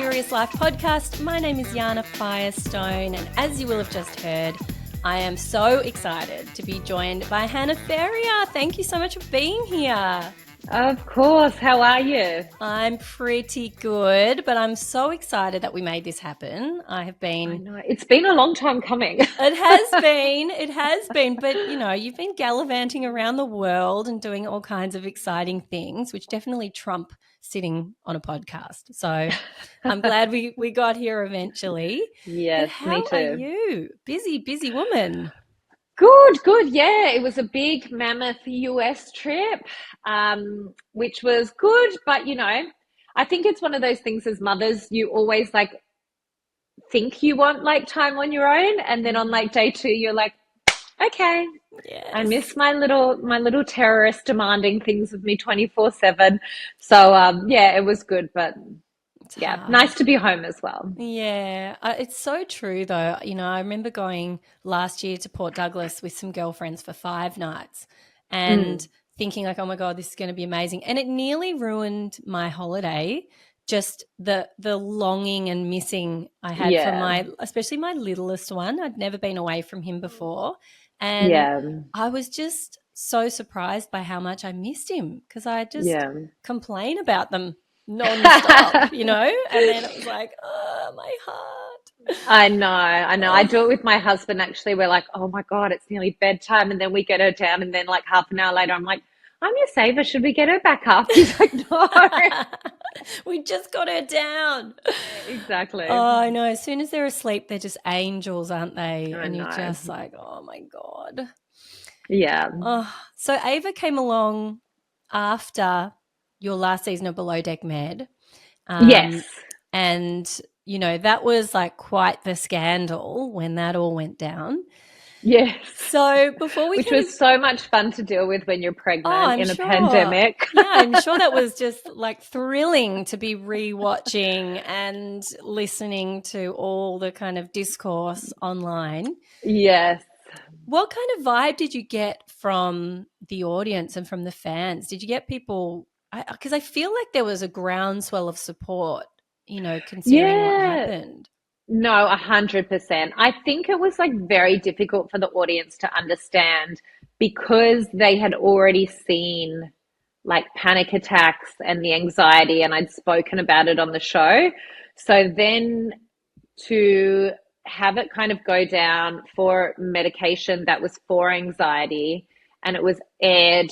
Curious Life podcast. My name is Yana Firestone, and as you will have just heard, I am so excited to be joined by Hannah Ferrier. Thank you so much for being here. Of course. How are you? I'm pretty good, but I'm so excited that we made this happen. I know. It's been a long time coming. It has been, but you've been gallivanting around the world and doing all kinds of exciting things, which definitely trump sitting on a podcast. So I'm glad we got here eventually. Yes, me too. How are you? Busy woman. Good. Yeah, it was a big mammoth US trip, which was good. But, I think it's one of those things as mothers, you always think you want time on your own. And then on day 2, you're like, okay, yes. I miss my little terrorist demanding things of me 24/7. So, it was good. But nice to be home as well. Yeah, it's so true though. I remember going last year to Port Douglas with some girlfriends for 5 nights and thinking oh my God, this is going to be amazing. And it nearly ruined my holiday, just the longing and missing I had from especially my littlest one. I'd never been away from him before. And I was just so surprised by how much I missed him because I just complain about them non-stop, and then it was like, oh, my heart. I know. I do it with my husband, actually. We're like, oh my God, it's nearly bedtime, and then we get her down, and then half an hour later I'm like, I'm your saver, should we get her back up? He's like, no. We just got her down. Exactly. Oh, I know. As soon as they're asleep, they're just angels, aren't they? And you're just like, oh my God. Yeah. Oh, so Ava came along after your last season of Below Deck Med. Yes. And, that was quite the scandal when that all went down. Yes. So before we Which was so much fun to deal with when you're pregnant in a pandemic. Yeah, I'm sure that was just thrilling to be rewatching and listening to all the kind of discourse online. Yes. What kind of vibe did you get from the audience and from the fans? Did you get people – because I feel like there was a groundswell of support, considering what happened. No, 100%. I think it was very difficult for the audience to understand because they had already seen panic attacks and the anxiety, and I'd spoken about it on the show. So then to have it kind of go down for medication that was for anxiety, and it was aired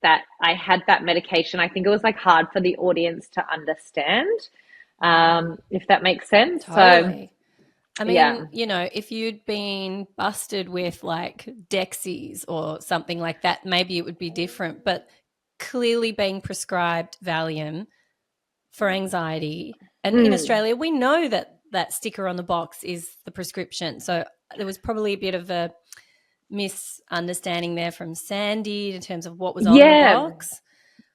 that I had that medication, I think it was hard for the audience to understand. If that makes sense. Totally. So, I mean, if you'd been busted with Dexies or something like that, maybe it would be different. But clearly being prescribed Valium for anxiety, and in Australia, we know that sticker on the box is the prescription. So there was probably a bit of a misunderstanding there from Sandy in terms of what was on the box.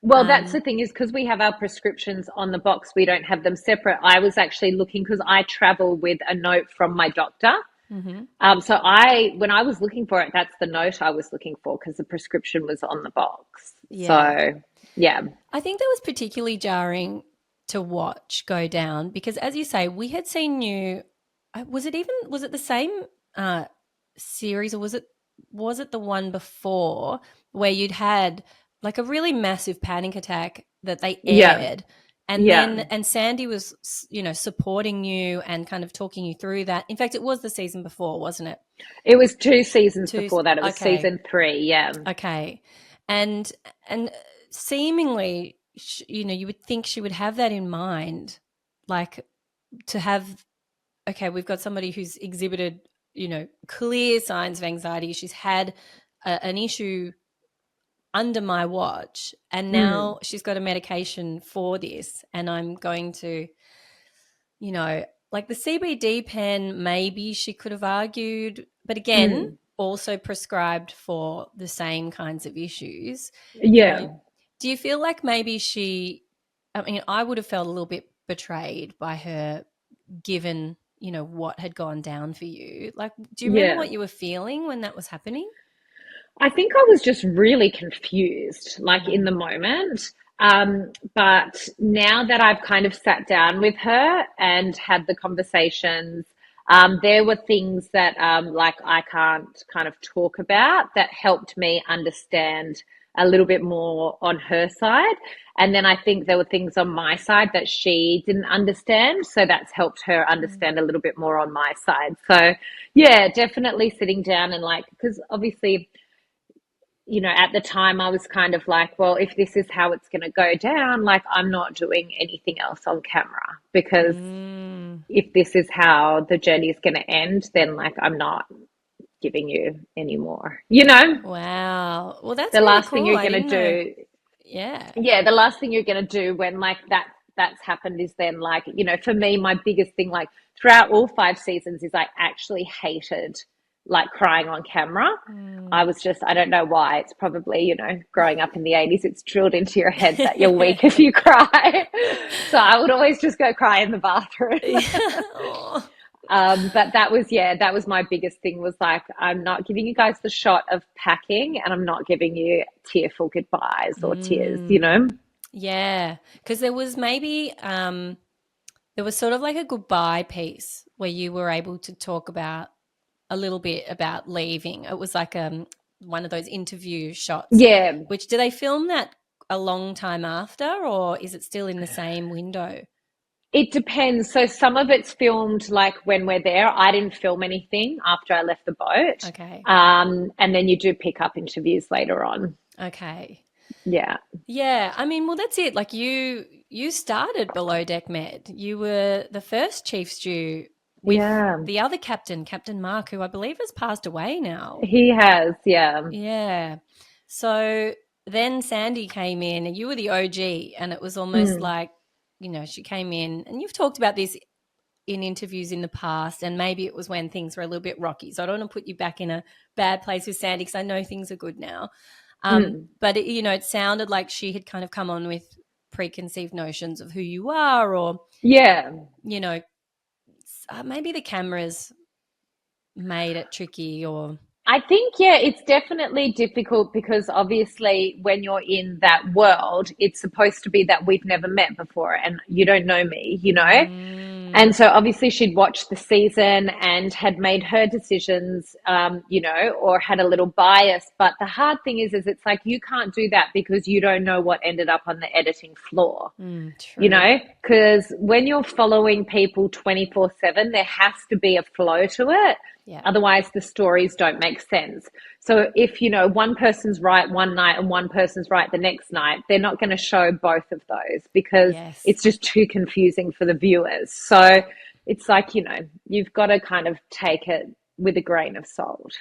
Well, that's the thing is because we have our prescriptions on the box, we don't have them separate. I was actually looking because I travel with a note from my doctor. Mm-hmm. So when I was looking for it, that's the note I was looking for because the prescription was on the box. Yeah. So, yeah. I think that was particularly jarring to watch go down because, as you say, we had seen you. Was it the same series, or was it the one before where you'd had a really massive panic attack that they aired, and then Sandy was, supporting you and kind of talking you through that. In fact, it was the season before, wasn't it? It was 2 seasons before that. It was season 3. Yeah. Okay, and seemingly, you would think she would have that in mind, to have. Okay, we've got somebody who's exhibited, clear signs of anxiety. She's had an issue under my watch, and now she's got a medication for this, and I'm going to, the CBD pen, maybe she could have argued, but again, also prescribed for the same kinds of issues. Yeah. Do you feel like maybe I would have felt a little bit betrayed by her given, what had gone down for you? Do you remember what you were feeling when that was happening? I think I was just really confused, in the moment. But now that I've kind of sat down with her and had the conversations, there were things that like I can't kind of talk about that helped me understand a little bit more on her side. And then I think there were things on my side that she didn't understand. So that's helped her understand a little bit more on my side. So yeah, definitely sitting down and like, because obviously, at the time I was kind of like, well, if this is how it's going to go down, like I'm not doing anything else on camera because Mm. if this is how the journey is going to end, then like I'm not giving you anymore. Wow. Well, that's The really last thing cool. you're I going to didn't know. do, Yeah. yeah, the last thing you're going to do when like that's happened is then like, for me, my biggest thing, like throughout all 5 seasons is I actually hated like crying on camera. I Mm. was just, I don't know why. It's probably, growing up in the 80s, it's drilled into your head that you're weak if you cry. So I would always just go cry in the bathroom. Yeah. Aw. But that was my biggest thing was like, I'm not giving you guys the shot of packing and I'm not giving you tearful goodbyes or tears. Mm. Yeah. Because there was maybe there was sort of like a goodbye piece where you were able to talk about a little bit about leaving. It was like one of those interview shots. Yeah, Which do they film that a long time after, or is it still in the same window? it depends. So some of it's filmed like when we're there. I didn't film anything after I left the boat. Okay. And then you do pick up interviews later on. Okay. Yeah. Yeah, I mean, well, that's it. Like you started below deck med. You were the first chief stew with Yeah. the other captain, Captain Mark, who I believe has passed away now. He has, yeah. Yeah. So then Sandy came in, and you were the OG, and it was almost Mm. like, she came in, and you've talked about this in interviews in the past, and maybe it was when things were a little bit rocky. So I don't want to put you back in a bad place with Sandy because I know things are good now. Mm. But it sounded like she had kind of come on with preconceived notions of who you are, or Yeah. you know, maybe the cameras made it tricky, or I think, yeah, it's definitely difficult because obviously when you're in that world, it's supposed to be that we've never met before and you don't know me. mm, And so obviously she'd watched the season and had made her decisions, or had a little bias. But the hard thing is it's like you can't do that because you don't know what ended up on the editing floor, true, because when you're following people 24/7, there has to be a flow to it. yeah, Otherwise, the stories don't make sense. So if, one person's right one night and one person's right the next night, they're not going to show both of those because yes. it's just too confusing for the viewers. So it's like, you've got to kind of take it with a grain of salt.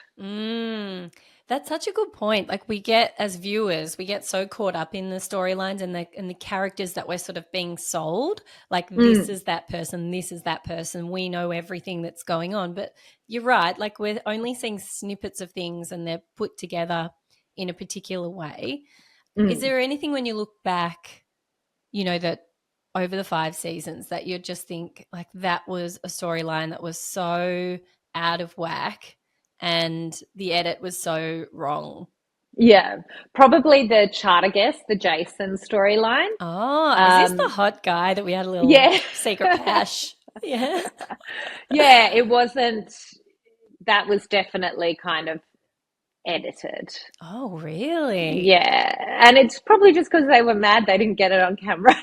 That's such a good point. Like we get as viewers, we get so caught up in the storylines and the characters that we're sort of being sold. Like this Mm, is that person, this is that person. We know everything that's going on. But you're right. Like we're only seeing snippets of things and they're put together in a particular way. Is mm. there anything when you look back, that over the 5 seasons that you just think like that was a storyline that was so out of whack and the edit was so wrong? Yeah, probably the charter guest, the Jason storyline. Oh, is this the Um, hot guy that we had a little yeah. secret pash? Yeah. Yeah, it wasn't, that was definitely kind of edited. Oh, really? Yeah, and it's probably just because they were mad they didn't get it on camera,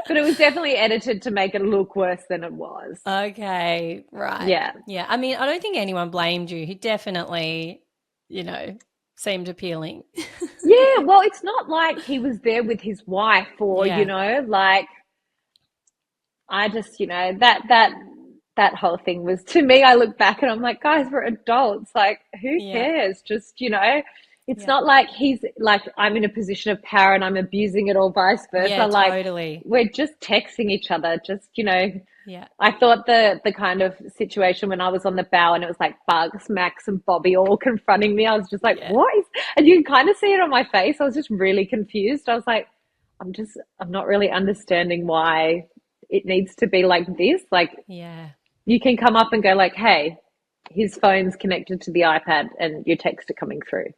But it was definitely edited to make it look worse than it was. Okay, right. Yeah. Yeah. I mean, I don't think anyone blamed you. He definitely, seemed appealing. Yeah, well, it's not like he was there with his wife or, Yeah. like I just, that whole thing was to me, I look back and I'm like, guys, we're adults. Like, who Yeah. cares? Just, it's Yeah. not like he's like I'm in a position of power and I'm abusing it or vice Yeah, versa. Like totally. we're just texting each other. Just, Yeah. I thought the kind of situation when I was on the bow and it was like Bugs, Max, and Bobby all confronting me, I was just like, Yeah. what is, and you can kind of see it on my face. I was just really confused. I was like, I'm not really understanding why it needs to be like this. Like Yeah. you can come up and go like, hey, his phone's connected to the iPad and your texts are coming through.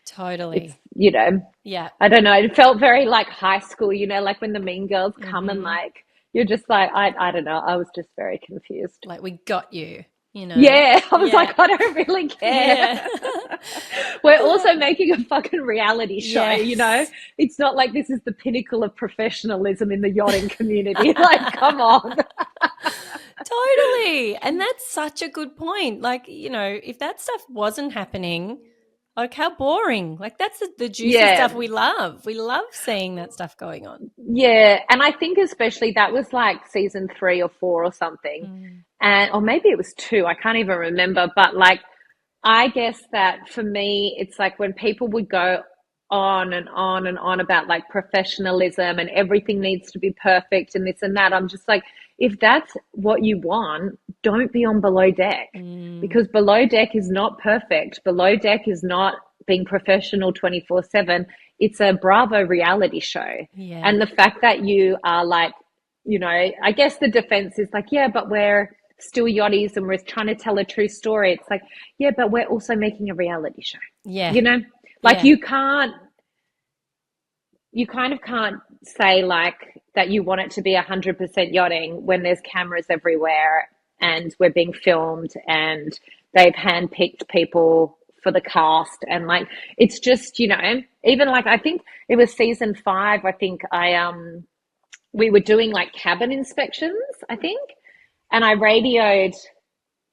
It's, Totally. you know, Yeah. I don't know. It felt very like high school, like when the mean girls come and Hmm. like, you're just like, I don't know. I was just very confused. Like we got you, you know? Yeah, I was Yeah. like, I don't really care. Yeah. We're also making a fucking reality show, Yes. It's not like this is the pinnacle of professionalism in the yachting community. Like, come on. Totally. And that's such a good point. Like, if that stuff wasn't happening, like how boring. Like that's the juicy Yeah. stuff we love. We love seeing that stuff going on. Yeah. And I think especially that was like season 3 or 4 or something. Mm. And, or maybe it was 2, I can't even remember. But like, I guess that for me, it's like when people would go on and on and on about like professionalism and everything needs to be perfect and this and that, I'm just like, if that's what you want, don't be on Below Deck, Mm. because Below Deck is not perfect. Below Deck is not being professional 24/7. It's a Bravo reality show. Yeah. And the fact that you are like, I guess the defense is like, yeah, but we're still yachties and we're trying to tell a true story. It's like, yeah, but we're also making a reality show. Yeah. You know, like Yeah. you kind of can't say like that you want it to be 100% yachting when there's cameras everywhere and we're being filmed and they've handpicked people for the cast, and like it's just, even like I think it was season 5, I think we were doing like cabin inspections, I think, and I radioed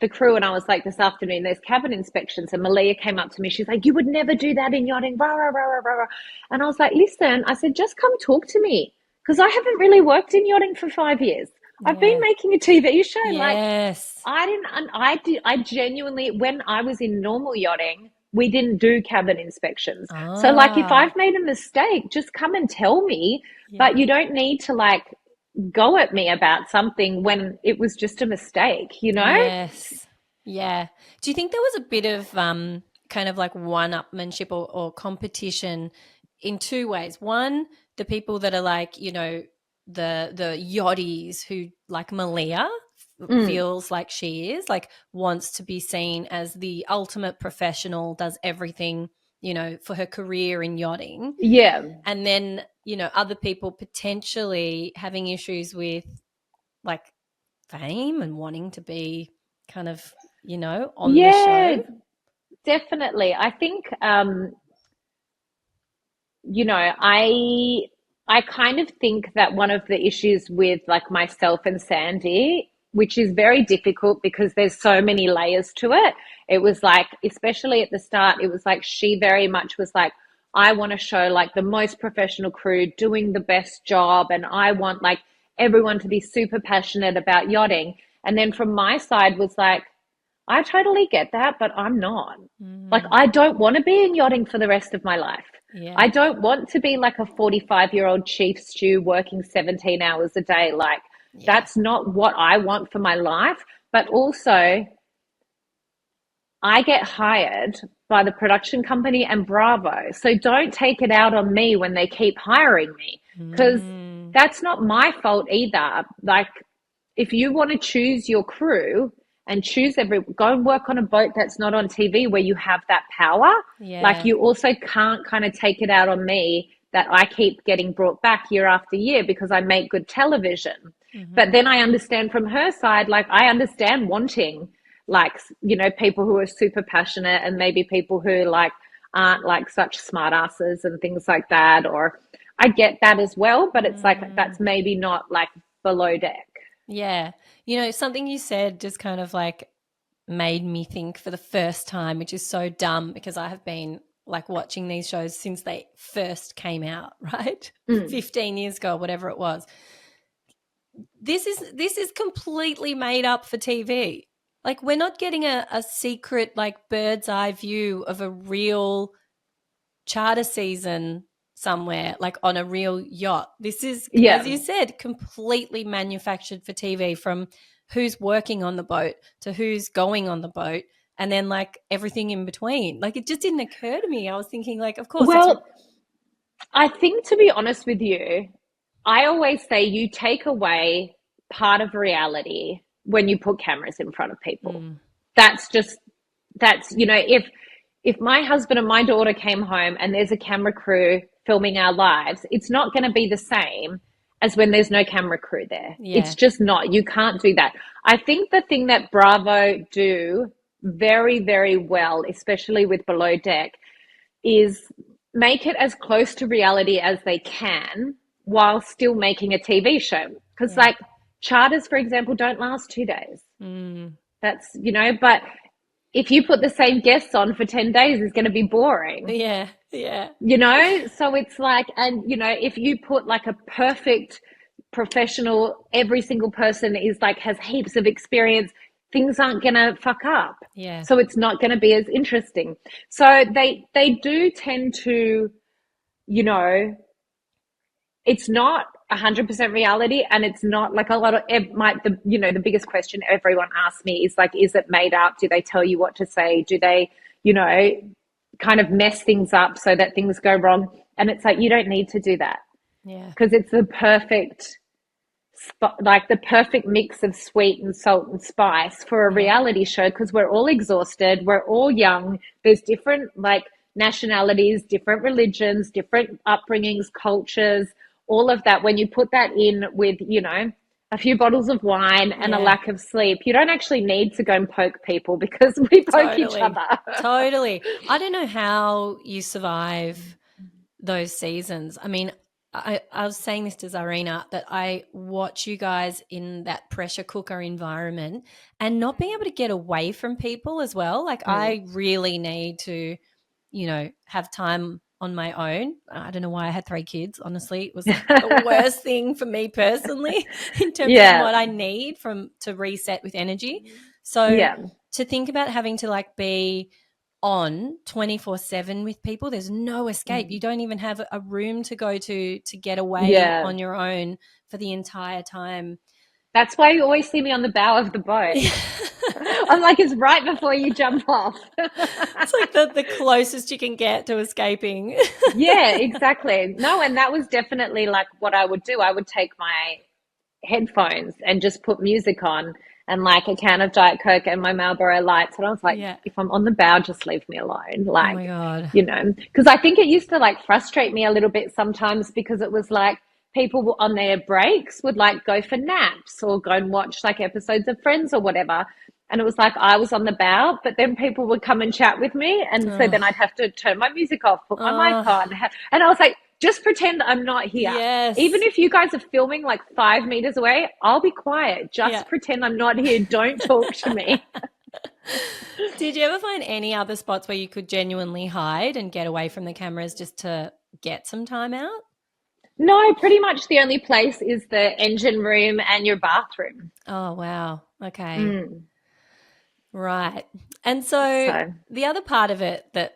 the crew and I was like, this afternoon there's cabin inspections, and Malia came up to me, she's like, you would never do that in yachting, rah, rah, rah, rah, rah. And I was like, listen, I said, just come talk to me, because I haven't really worked in yachting for 5 years. I've been Yeah. making a TV show. Like, Yes. I genuinely, when I was in normal yachting, we didn't do cabin inspections. So like if Ah. I've made a mistake, just come and tell me, Yeah. but you don't need to like go at me about something when it was just a mistake. Yes. Yeah. Do you think there was a bit of kind of like one-upmanship or competition in two ways? One, the people that are like, the yachties who like Malia Mm. feels like she is, like wants to be seen as the ultimate professional, does everything, for her career in yachting. Yeah. And then, other people potentially having issues with like fame and wanting to be kind of, on the Yeah, show. definitely. I think I kind of think that one of the issues with like myself and Sandy, which is very difficult because there's so many layers to it. It was like, especially at the start, it was like she very much was like, I want to show like the most professional crew doing the best job, and I want like everyone to be super passionate about yachting. And then from my side was like, I totally get that, but I'm not. Like, Mm, I don't want to be in yachting for the rest of my life. yeah. I don't want to be like a 45-year-old chief stew working 17 hours a day. Like, Yeah. that's not what I want for my life. But also, I get hired by the production company and Bravo. So don't take it out on me when they keep hiring me, because Mm, that's not my fault either. Like, if you want to choose your crew and go and work on a boat that's not on TV where you have that power. Like, yeah. you also can't kind of take it out on me that I keep getting brought back year after year because I make good television. But Hmm. then I understand from her side, like, I understand wanting like, people who are super passionate and maybe people who like aren't like such smart asses and things like that. Or I get that as well, but it's like Mm, that's maybe not like Below Deck. yeah. Something you said just kind of like made me think for the first time, which is so dumb because I have been like watching these shows since they first came out, right? Mm. 15 years ago, whatever it was. This is completely made up for TV. Like we're not getting a secret like bird's eye view of a real charter season somewhere, like on a real yacht. This is, as Yeah. you said, completely manufactured for TV, from who's working on the boat to who's going on the boat, and then like everything in between. Like it just didn't occur to me. I was thinking like, of course it's Well, I think, to be honest with you, I always say you take away part of reality when you put cameras in front of people. mm, That's just, if if my husband and my daughter came home and there's a camera crew filming our lives, it's not going to be the same as when there's no camera crew there. Yeah. It's just not. You can't do that. I think the thing that Bravo do very, very well, especially with Below Deck, is make it as close to reality as they can while still making a TV show. Because, Yeah. like, charters, for example, don't last 2 days. That's, but if you put the same guests on for 10 days, it's going to be boring. Yeah. Yeah. So it's like, and if you put like a perfect professional, every single person is like, has heaps of experience, things aren't going to fuck up. Yeah. So it's not going to be as interesting. So they do tend to, it's not 100% reality, and it's not like a lot of the biggest question everyone asks me is like, is it made up? Do they tell you what to say? Do they kind of mess things up so that things go wrong? And it's like, you don't need to do that, Yeah. because it's the perfect mix of sweet and salt and spice for a reality show, because we're all exhausted, we're all young, there's different like nationalities, different religions, different upbringings, cultures, all of that. When you put that in with a few bottles of wine and a lack of sleep, you don't actually need to go and poke people, because we poke each other. Totally. I don't know how you survive those seasons. I mean, I was saying this to Zarina, that I watch you guys in that pressure cooker environment and not being able to get away from people as well. Like I really need to, have time on my own. I don't know why I had 3 kids. Honestly, it was like the worst thing for me personally in terms of what I need to reset with energy. So to think about having to like be on 24/7 with people, there's no escape. You don't even have a room to go to get away on your own for the entire time. That's why you always see me on the bow of the boat. I'm like, it's right before you jump off. It's like the closest you can get to escaping. Yeah, exactly. No, and that was definitely like what I would do. I would take my headphones and just put music on and like a can of Diet Coke and my Marlboro Lights. And I was like, if I'm on the bow, just leave me alone. Like, oh my God. Because I think it used to like frustrate me a little bit sometimes, because it was like people on their breaks would like go for naps or go and watch like episodes of Friends or whatever. And it was like I was on the bow, but then people would come and chat with me. And so then I'd have to turn my music off, put my mic on. And I was like, just pretend I'm not here. Yes. Even if you guys are filming like 5 meters away, I'll be quiet. Just pretend I'm not here. Don't talk to me. Did you ever find any other spots where you could genuinely hide and get away from the cameras just to get some time out? No, pretty much the only place is the engine room and your bathroom. Oh, wow. Okay. Right. And so the other part of it that,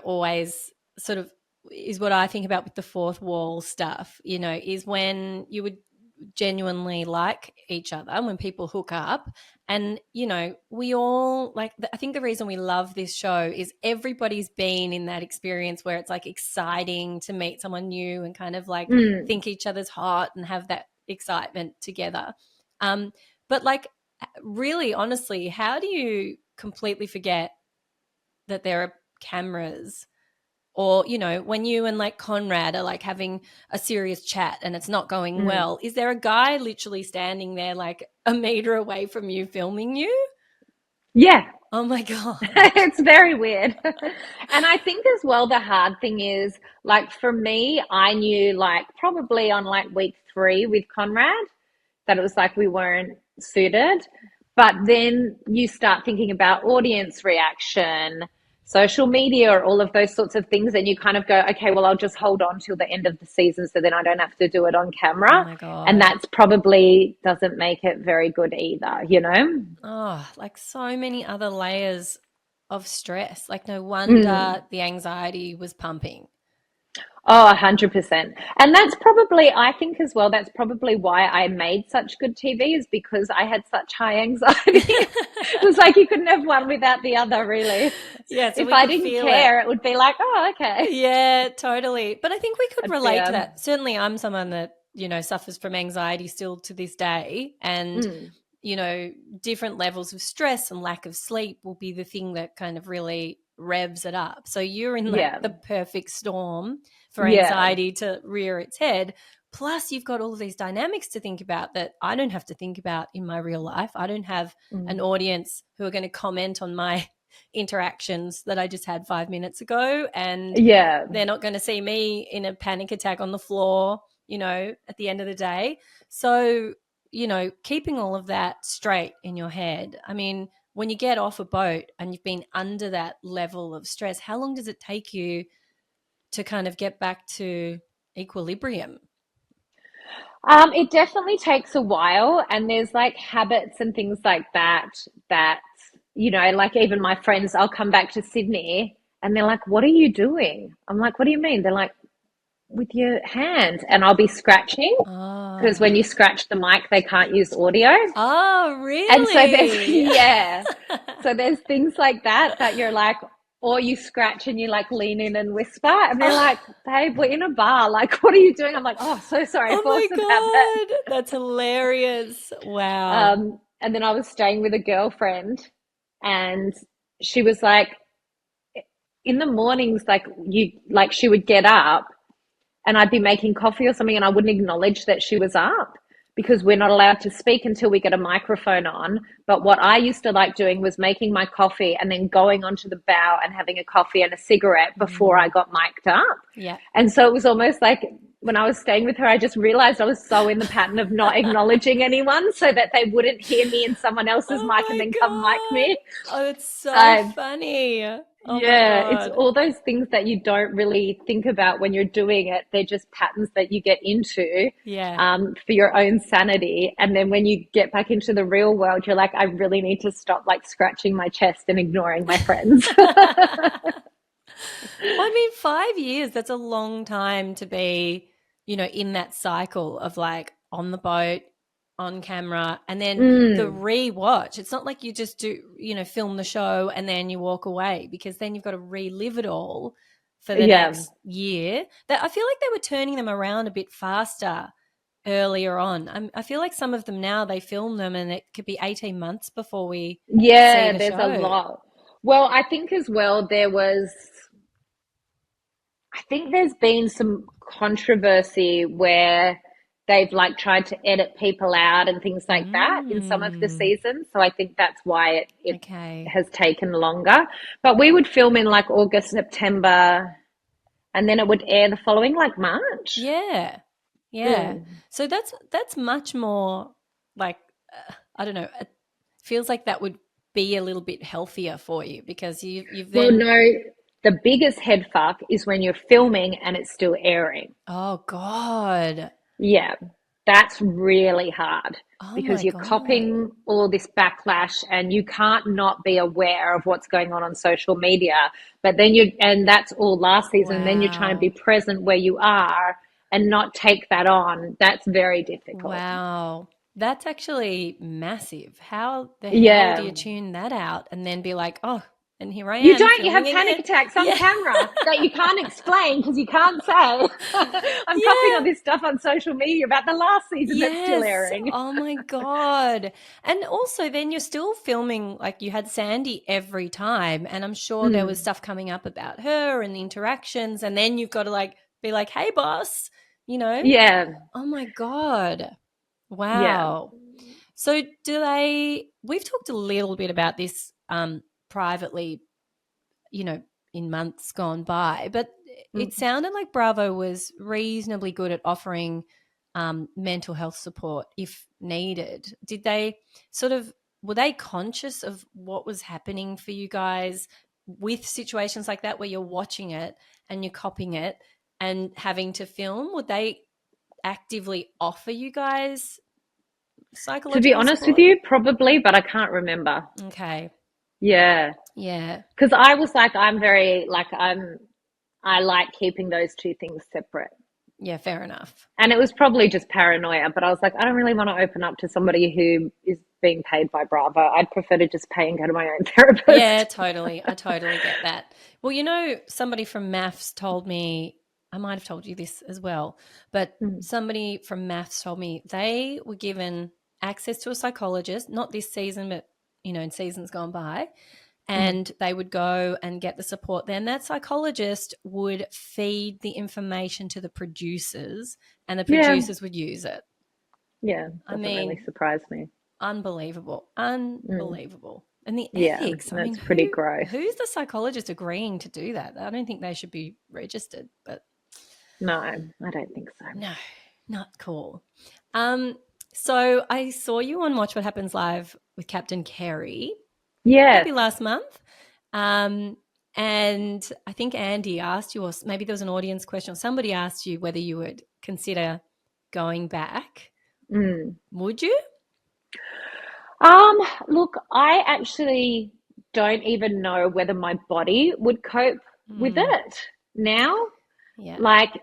always sort of is what I think about with the fourth wall stuff, is when you would genuinely like each other, when people hook up. And, we all like, I think the reason we love this show is everybody's been in that experience where it's like exciting to meet someone new and kind of like think each other's hot and have that excitement together. But like, really, honestly, how do you completely forget that there are cameras? Or, when you and like Conrad are like having a serious chat and it's not going well, is there a guy literally standing there like a meter away from you filming you? Yeah. Oh my God. It's very weird. And I think as well, the hard thing is like for me, I knew like probably on like week 3 with Conrad that it was like we weren't suited. But then you start thinking about audience reaction, social media, all of those sorts of things. And you kind of go, okay, well, I'll just hold on till the end of the season so then I don't have to do it on camera. Oh my God. And that's probably doesn't make it very good either, Oh, like so many other layers of stress. Like no wonder the anxiety was pumping. Oh, 100%. And that's probably, I think as well, that's probably why I made such good TV, is because I had such high anxiety. It was like you couldn't have one without the other, really. Yeah, so if I didn't care, it would be like, oh, okay. Yeah, totally. But I think we could relate to that. Certainly I'm someone that, suffers from anxiety still to this day. And, different levels of stress and lack of sleep will be the thing that kind of really revs it up. So you're in like Yeah. the perfect storm for Yeah. anxiety to rear its head. Plus, you've got all of these dynamics to think about that I don't have to think about in my real life. I don't have an Mm. audience who are going to comment on my interactions that I just had 5 minutes ago. And Yeah. they're not going to see me in a panic attack on the floor, at the end of the day. So, keeping all of that straight in your head. I mean, when you get off a boat and you've been under that level of stress, how long does it take you to kind of get back to equilibrium? It definitely takes a while, and there's like habits and things like that, like even my friends, I'll come back to Sydney and they're like, "What are you doing?" I'm like, "What do you mean?" They're like, "With your hand," and I'll be scratching because Oh. when you scratch the mic, they can't use audio. Oh, And so there's, really? yeah. So there's things like that you're like, or you scratch and you like lean in and whisper, and they're like, "Babe, we're in a bar. Like, what are you doing?" I'm like, "Oh, so sorry. I Oh my forgot about that." God. That's hilarious. Wow. And then I was staying with a girlfriend, and she was like, in the mornings, like she would get up and I'd be making coffee or something and I wouldn't acknowledge that she was up because we're not allowed to speak until we get a microphone on. But what I used to like doing was making my coffee and then going onto the bow and having a coffee and a cigarette before I Mm, got mic'd up. yeah. And so it was almost like when I was staying with her, I just realized I was so in the pattern of not acknowledging anyone so that they wouldn't hear me in someone else's Oh mic and my then come mic God. me. Oh, it's so So funny. Oh my yeah, it's God. all those things that you don't really think about when you're doing it. They're just patterns that you get into Yeah. for your own sanity. And then when you get back into the real world, you're like, I really need to stop like scratching my chest and ignoring my friends. Well, I mean, 5 years, that's a long time to be, in that cycle of like on the boat, on camera, and then the Mm, rewatch. It's not like you just do, film the show and then you walk away, because then you've got to relive it all for the yeah. next year. That I feel like they were turning them around a bit faster earlier on. I feel like some of them now, they film them and it could be 18 months before we see Yeah, the there's a show. lot. Well, I think as well, I think there's been some controversy where they've like tried to edit people out and things like that in some of the Mm, seasons. So I think that's why it okay. has taken longer. But we would film in like August, September, and then it would air the following like March. Yeah. Yeah. Mm. So that's much more like, I don't know, it feels like that would be a little bit healthier for you, because you've Well, then, no, the biggest head fuck is when you're filming and it's still airing. oh God. Yeah, that's really hard Oh because my you're God. copping all this backlash and you can't not be aware of what's going on social media. But then and that's all last season. And then you're trying to be Wow. present where you are and not take that on. That's very difficult. Wow. That's actually massive. How the hell do Yeah. you tune that out and then be like, oh, and here I You am don't, you filming have panic again? attacks on Yeah. camera that you can't explain because you can't say, I'm copying all Yeah. this stuff on social media about the last season that's still Yes. airing. Oh my God. And also, then you're still filming, like you had Sandy every time. And I'm sure there was Mm. stuff coming up about her and the interactions. And then you've got to like be like, hey, boss, you know? Yeah. Oh my God. Yeah. Wow. So we've talked a little bit about this privately, you know, in months gone by, but it Mm. sounded like Bravo was reasonably good at offering mental health support if needed. Did they were they conscious of what was happening for you guys with situations like that where you're watching it and you're copying it and having to film? Would they actively offer you guys To be psychological honest with support? you, probably, but I can't remember. Okay. Yeah. Yeah. Because I was like, I like keeping those two things separate. Yeah, fair enough. And it was probably just paranoia, but I was like, I don't really want to open up to somebody who is being paid by Bravo. I'd prefer to just pay and go to my own Yeah, therapist. totally. I totally get that. Well, somebody from MAFS told me, I might have told you this as well, but Mm. somebody from MAFS told me they were given access to a psychologist, not this season, but, in seasons gone by. and they would go and get the support. Then that psychologist would feed the information to the producers, and the Yeah. producers would use it. Yeah. I Doesn't really mean, surprise me. unbelievable, Mm. unbelievable. And the Yeah, ethics. I mean, that's pretty gross. who's the psychologist agreeing to do that? I don't think they should be registered, but No, I don't think so. no, not cool. So I saw you on Watch What Happens Live with Captain Kerry, Yes. maybe last month. And I think Andy asked you, or maybe there was an audience question, or somebody asked you whether you would consider going back. Mm. Would you? Look, I actually don't even know whether my body would cope with it now. Yeah. Like,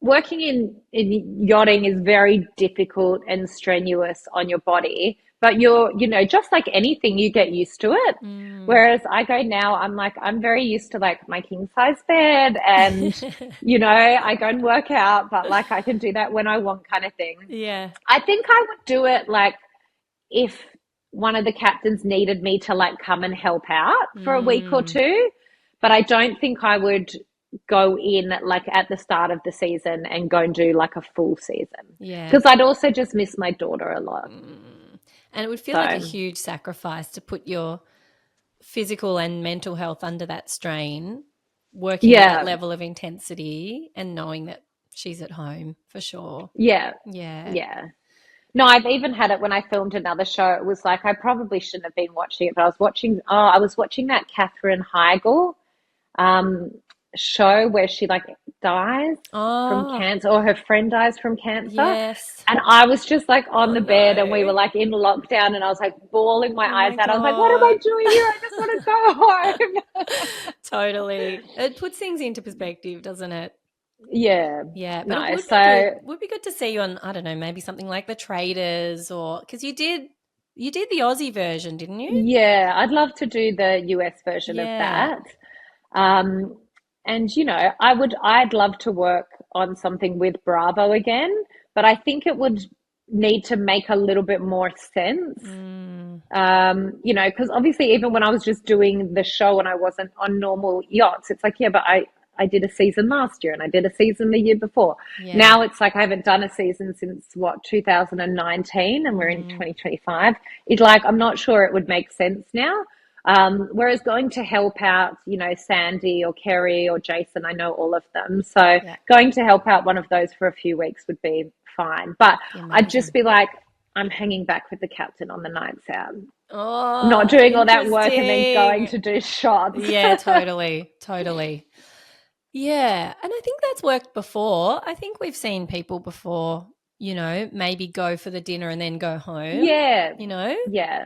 working in yachting is very difficult and strenuous on your body, but just like anything, you get used to it. Whereas I go now, I'm very used to like my king size bed, and I go and work out, but like I can do that when I want, kind of thing. Yeah. I think I would do it like if one of the captains needed me to like come and help out for a week or two, but I don't think I would go in like at the start of the season and go and do like a full season. Yeah. Because I'd also just miss my daughter a lot. And it would feel like a huge sacrifice to put your physical and mental health under that strain, working at that level of intensity and knowing that she's at home for sure. Yeah. Yeah. Yeah. No, I've even had it when I filmed another show. It was like I probably shouldn't have been watching it, but I was watching that Katherine Heigl show where she like dies from cancer, or her friend dies from cancer. Yes. And I was just like on the bed, and we were like in lockdown, and I was like bawling my eyes out. I was like, what am I doing here? I just want to go home. Totally. It puts things into perspective, doesn't it? Yeah. Yeah. But No, it would be good to see you on, I don't know, maybe something like The Traders, or because you did the Aussie version, didn't you? Yeah, I'd love to do the US version of that. And I'd love to work on something with Bravo again, but I think it would need to make a little bit more sense. Because obviously even when I was just doing the show and I wasn't on normal yachts, it's like, yeah, but I did a season last year and I did a season the year before. Yeah. Now it's like I haven't done a season since 2019, and we're in 2025. It's like I'm not sure it would make sense now. Whereas going to help out, Sandy or Kerry or Jason, I know all of them. So going to help out one of those for a few weeks would be fine. But I'd just be like, I'm hanging back with the captain on the nights out. Oh, not doing all that work and then going to do shots. Yeah, totally. Totally. Yeah. And I think that's worked before. I think we've seen people before, maybe go for the dinner and then go home. Yeah. Yeah.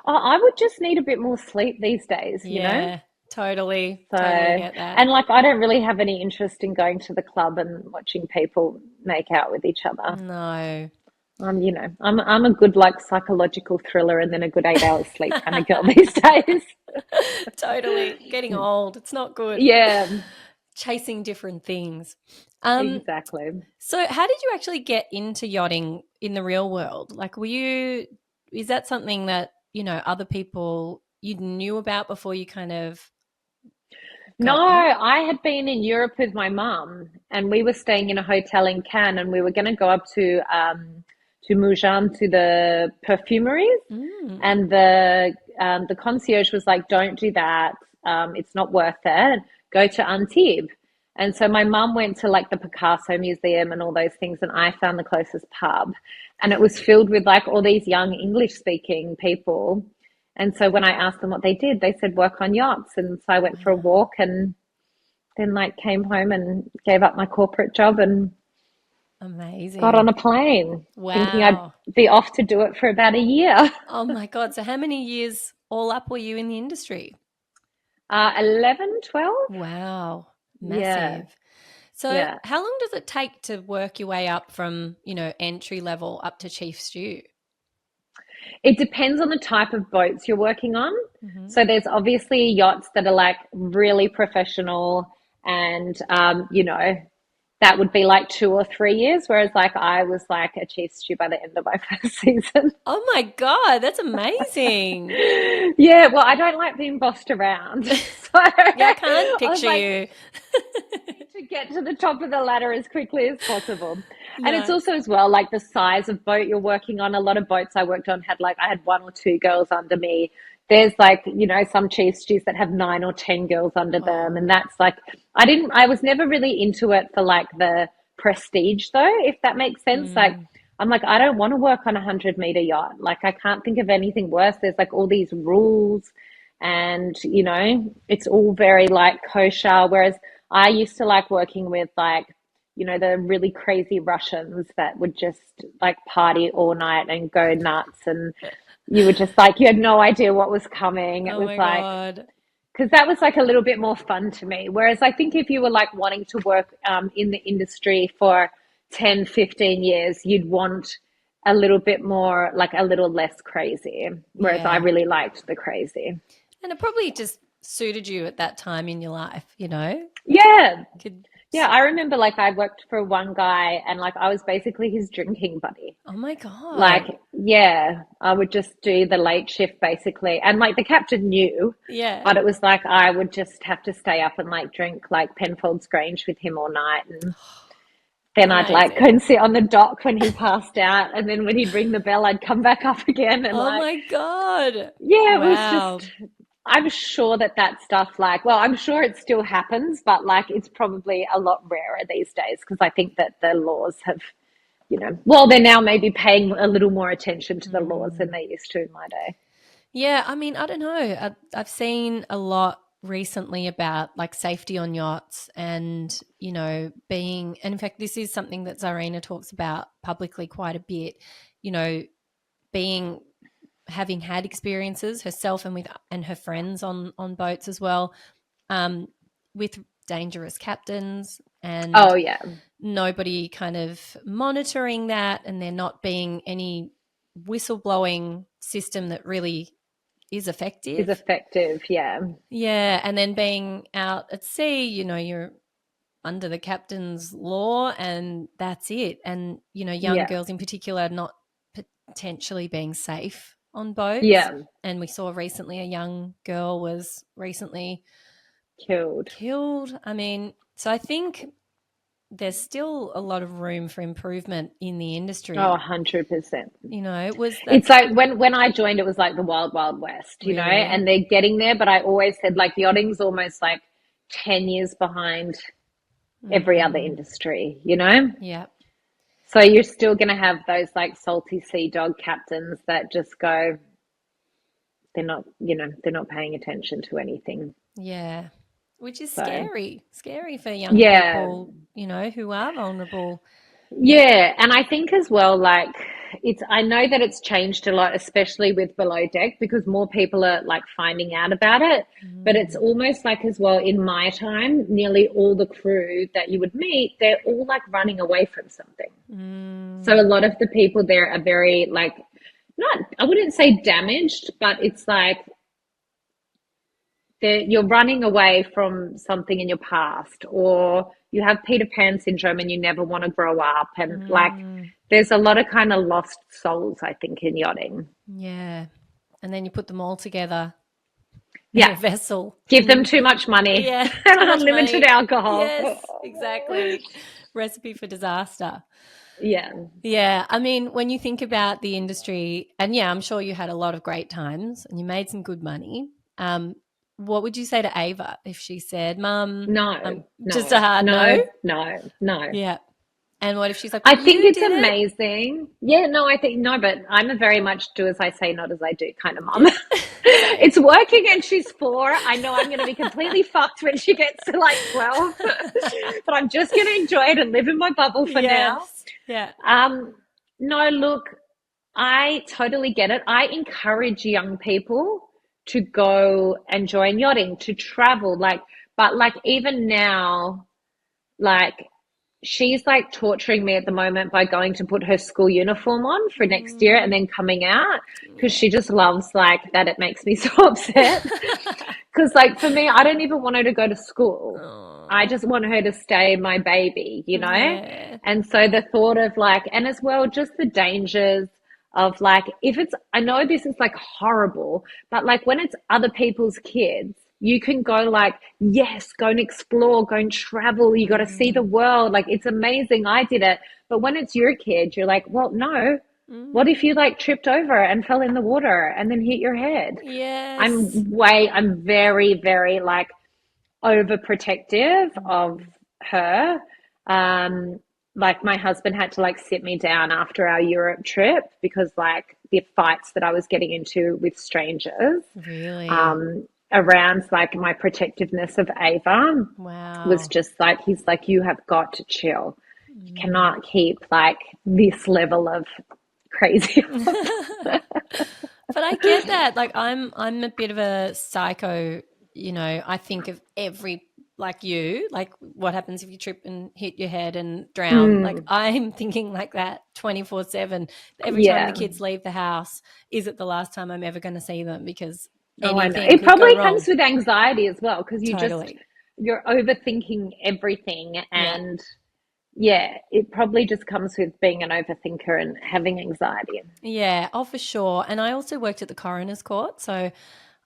Oh, I would just need a bit more sleep these days, Yeah, totally. So, totally get that. And like, I don't really have any interest in going to the club and watching people make out with each other. No. I'm a good like psychological thriller and then a good 8 hours sleep kind of girl these days. Totally. Getting old. It's not good. Yeah. Chasing different things. Exactly. So how did you actually get into yachting in the real world? Like, is that something that, other people you knew about before you kind of No, I had been in Europe with my mum, and we were staying in a hotel in Cannes, and we were going to go up to Mougins, to the perfumeries, and the concierge was like, "Don't do that. It's not worth it. Go to Antibes." And so my mum went to like the Picasso Museum and all those things, and I found the closest pub, and it was filled with like all these young English-speaking people. And so when I asked them what they did, they said work on yachts. And so I went for a walk and then like came home and gave up my corporate job and amazing got on a plane. Wow. Thinking I'd be off to do it for about a year. Oh my God. So how many years all up were you in the industry? 11, 12. Wow. Massive. Yeah. So how long does it take to work your way up from, entry level up to chief stew? It depends on the type of boats you're working on. So there's obviously yachts that are like really professional and, that would be like 2 or 3 years. Whereas like I was like a chief stew by the end of my first season. Oh my God, that's amazing. Yeah, well, I don't like being bossed around. So Yeah, I can't I was picture like, you. to get to the top of the ladder as quickly as possible. And it's Nice. also as well like the size of boat you're working on. A lot of boats I worked on had like I had 1 or 2 girls under me. There's like, some chief stews that have 9 or 10 girls under them. And Oh. that's like I was never really into it for like the prestige though, if that makes sense. Like Mm, I'm like, I don't want to work on a 100-meter yacht. Like I can't think of anything worse. There's like all these rules and it's all very like kosher. Whereas I used to like working with like, the really crazy Russians that would just like party all night and go nuts. And you were just like, you had no idea what was coming. It oh was my like, God. because that was like a little bit more fun to me. Whereas I think if you were like wanting to work in the industry for 10, 15 years, you'd want a little bit more, like a little less crazy. Whereas I Yeah. really liked the crazy. And it probably just suited you at that time in your life, you know? Yeah. Could, Yeah. I remember like I worked for one guy and like I was basically his drinking buddy. oh my Like, God. yeah, I would just do the late shift basically. And like the captain knew, Yeah. but it was like I would just have to stay up and like drink like Penfolds Grange with him all night. And then I'd like go Amazing. and sit on the dock when he passed out. And then when he'd ring the bell, I'd come back up again. And Oh like, my God. yeah, it was Wow. just, I'm sure that stuff, like, well, I'm sure it still happens, but like it's probably a lot rarer these days because I think that the laws have, well, they're now maybe paying a little more attention to the laws than Mm. they used to in my day. Yeah, I mean, I don't know. I've seen a lot recently about like safety on yachts and, and in fact, this is something that Zarina talks about publicly quite a bit, you know, being having had experiences herself and her friends on boats as well, with dangerous captains Oh, and yeah, nobody kind of monitoring that, and there not being any whistleblowing system that really is is effective. effective. Yeah, Yeah, and then being out at sea, you're under the captain's law and that's it. And, young yeah, girls in particular are not potentially being safe on boats. yeah, And we saw recently a young girl was recently killed. killed. I mean, so I think there's still a lot of room for improvement in the Oh, industry. 100%. It was It's that's like when I joined, it was like the wild, wild west, really, and they're getting there. But I always said like yachting's almost like 10 years behind every other mm, industry. yeah, So you're still going to have those like salty sea dog captains that just go, they're not paying attention to anything. yeah, which is So, scary for young yeah, people, who are vulnerable. yeah. And I think as well, like, I know that it's changed a lot, especially with below deck, because more people are like finding out about it. But it's Mm, almost like, as well, in my time, nearly all the crew that you would meet, they're all like running away from something. So a mm, lot of the people there are very like, not, I wouldn't say damaged, but it's like you're running away from something in your past, or you have Peter Pan syndrome and you never want to grow up. And like, mm, there's a lot of kind of lost souls, I think, in yachting. yeah, and then you put them all together in Yeah. a vessel, Give and them then too much money yeah, and too much unlimited money. alcohol. Yes, exactly. Recipe for disaster. Yeah. Yeah, I mean, when you think about the industry, and yeah, I'm sure you had a lot of great times and you made some good money. What would you say to Ava if she said, "Mum, I'm No, just a no, hard no"? no, no, no. Yeah, and what if she's like, I "But think you it's did it"? amazing. Yeah, no, I think no, but I'm a very much do as I say, not as I do kind of mum. Yeah, same. It's working and she's 4. I know I'm going to be completely fucked when she gets to like 12, but I'm just going to enjoy it and live in my bubble for now. Yes, yeah. Um, no, look, I totally get it. I encourage young people to go and join yachting, to travel, but like even now, like she's like torturing me at the moment by going to put her school uniform on for next year and Mm, then coming out because yeah. she just loves like that. It makes me so upset because like for me, I don't even want her to go to school. I just want her to stay my baby, you know? Yeah. And so the thought of like, and as well, just the dangers of like, if it's, I know this is like horrible, but like when it's other people's kids, you can go like, yes, go and explore, go and travel. You got to see the world. Like, it's amazing. I did it. But when it's your kid, you're like, well, no. What if you like tripped over and fell in the water and then hit your head? Yes. I'm very, very like overprotective of her. Um, like my husband had to like sit me down after our Europe trip because like the fights that I was getting into with strangers, Really? around like my protectiveness of Ava was Wow. just like, he's like, you have got to chill. You cannot keep like this level of crazy. But I get that. Like I'm a bit of a psycho, you know. I think of every like you, like what happens if you trip and hit your head and drown. Like Mm, I'm thinking like that 24/7. Every time the yeah. kids leave the house, is it the last time I'm ever going to see them because Oh, I know. anything It could go probably comes wrong. with anxiety as well because Totally. you're overthinking everything. Yeah. And yeah, it probably just comes with being an overthinker and having anxiety. Yeah, oh for sure. And I also worked at the coroner's court, so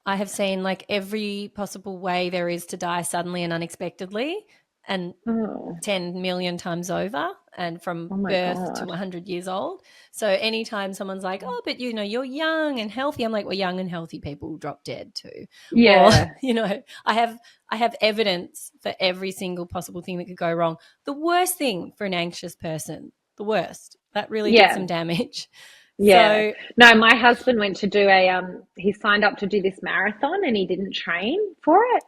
I have seen like every possible way there is to die suddenly and unexpectedly and Oh, 10 million times over and from oh my birth to God. 100 years old. So anytime someone's like, "Oh, but you know, you're young and healthy." I'm like, "Well, young and healthy people drop dead too." Or, Yeah. you know, I have evidence for every single possible thing that could go wrong. The worst thing for an anxious person, the worst. That really did some Yeah. damage. Yeah. So, No, my husband went to do he signed up to do this marathon and he didn't train for it.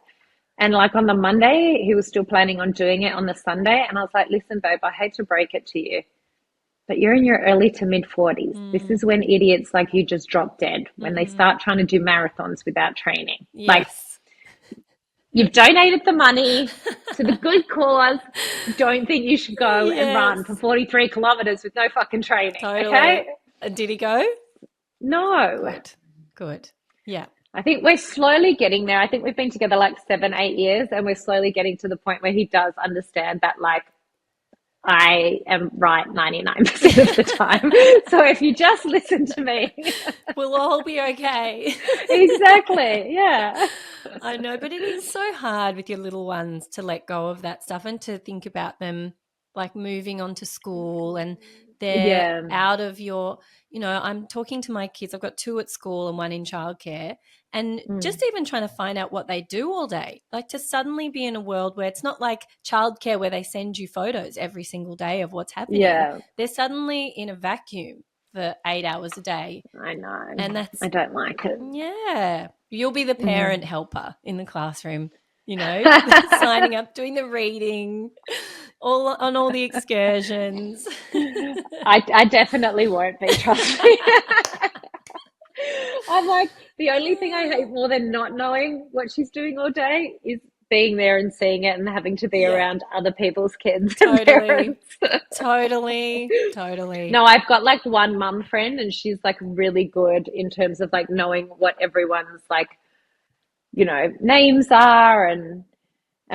And like on the Monday, he was still planning on doing it on the Sunday. And I was like, listen, babe, I hate to break it to you, but you're in your early to mid 40s. This mm, is when idiots like you just drop dead, when they mm-hmm. start trying to do marathons without training. Like, Yes. you've donated the money to the good cause. Don't think you should go and run for Yes, 43 kilometers with no fucking training. Okay. totally. And did he go? No. Good. Good. Yeah. I think we're slowly getting there. I think we've been together like 7, 8 years, and we're slowly getting to the point where he does understand that, like, I am right 99% of the time. So if you just listen to me. We'll all be okay. Exactly. Yeah. I know, but it is so hard with your little ones to let go of that stuff and to think about them like moving on to school and they're Yeah. out of your, I'm talking to my kids. I've got two at school and one in childcare. And Mm. just even trying to find out what they do all day, like to suddenly be in a world where it's not like childcare where they send you photos every single day of what's happening. Yeah. They're suddenly in a vacuum for 8 hours a day. I know. And I that's, don't like it. yeah, you'll be the parent Mm. helper in the classroom, signing up, doing the reading, all on all the excursions. I definitely won't be, trust me. I'm like, the only thing I hate more than not knowing what she's doing all day is being there and seeing it and having to be Yeah, around other people's kids and totally. parents. Totally. Totally. No, I've got like one mum friend and she's like really good in terms of like knowing what everyone's like, names are and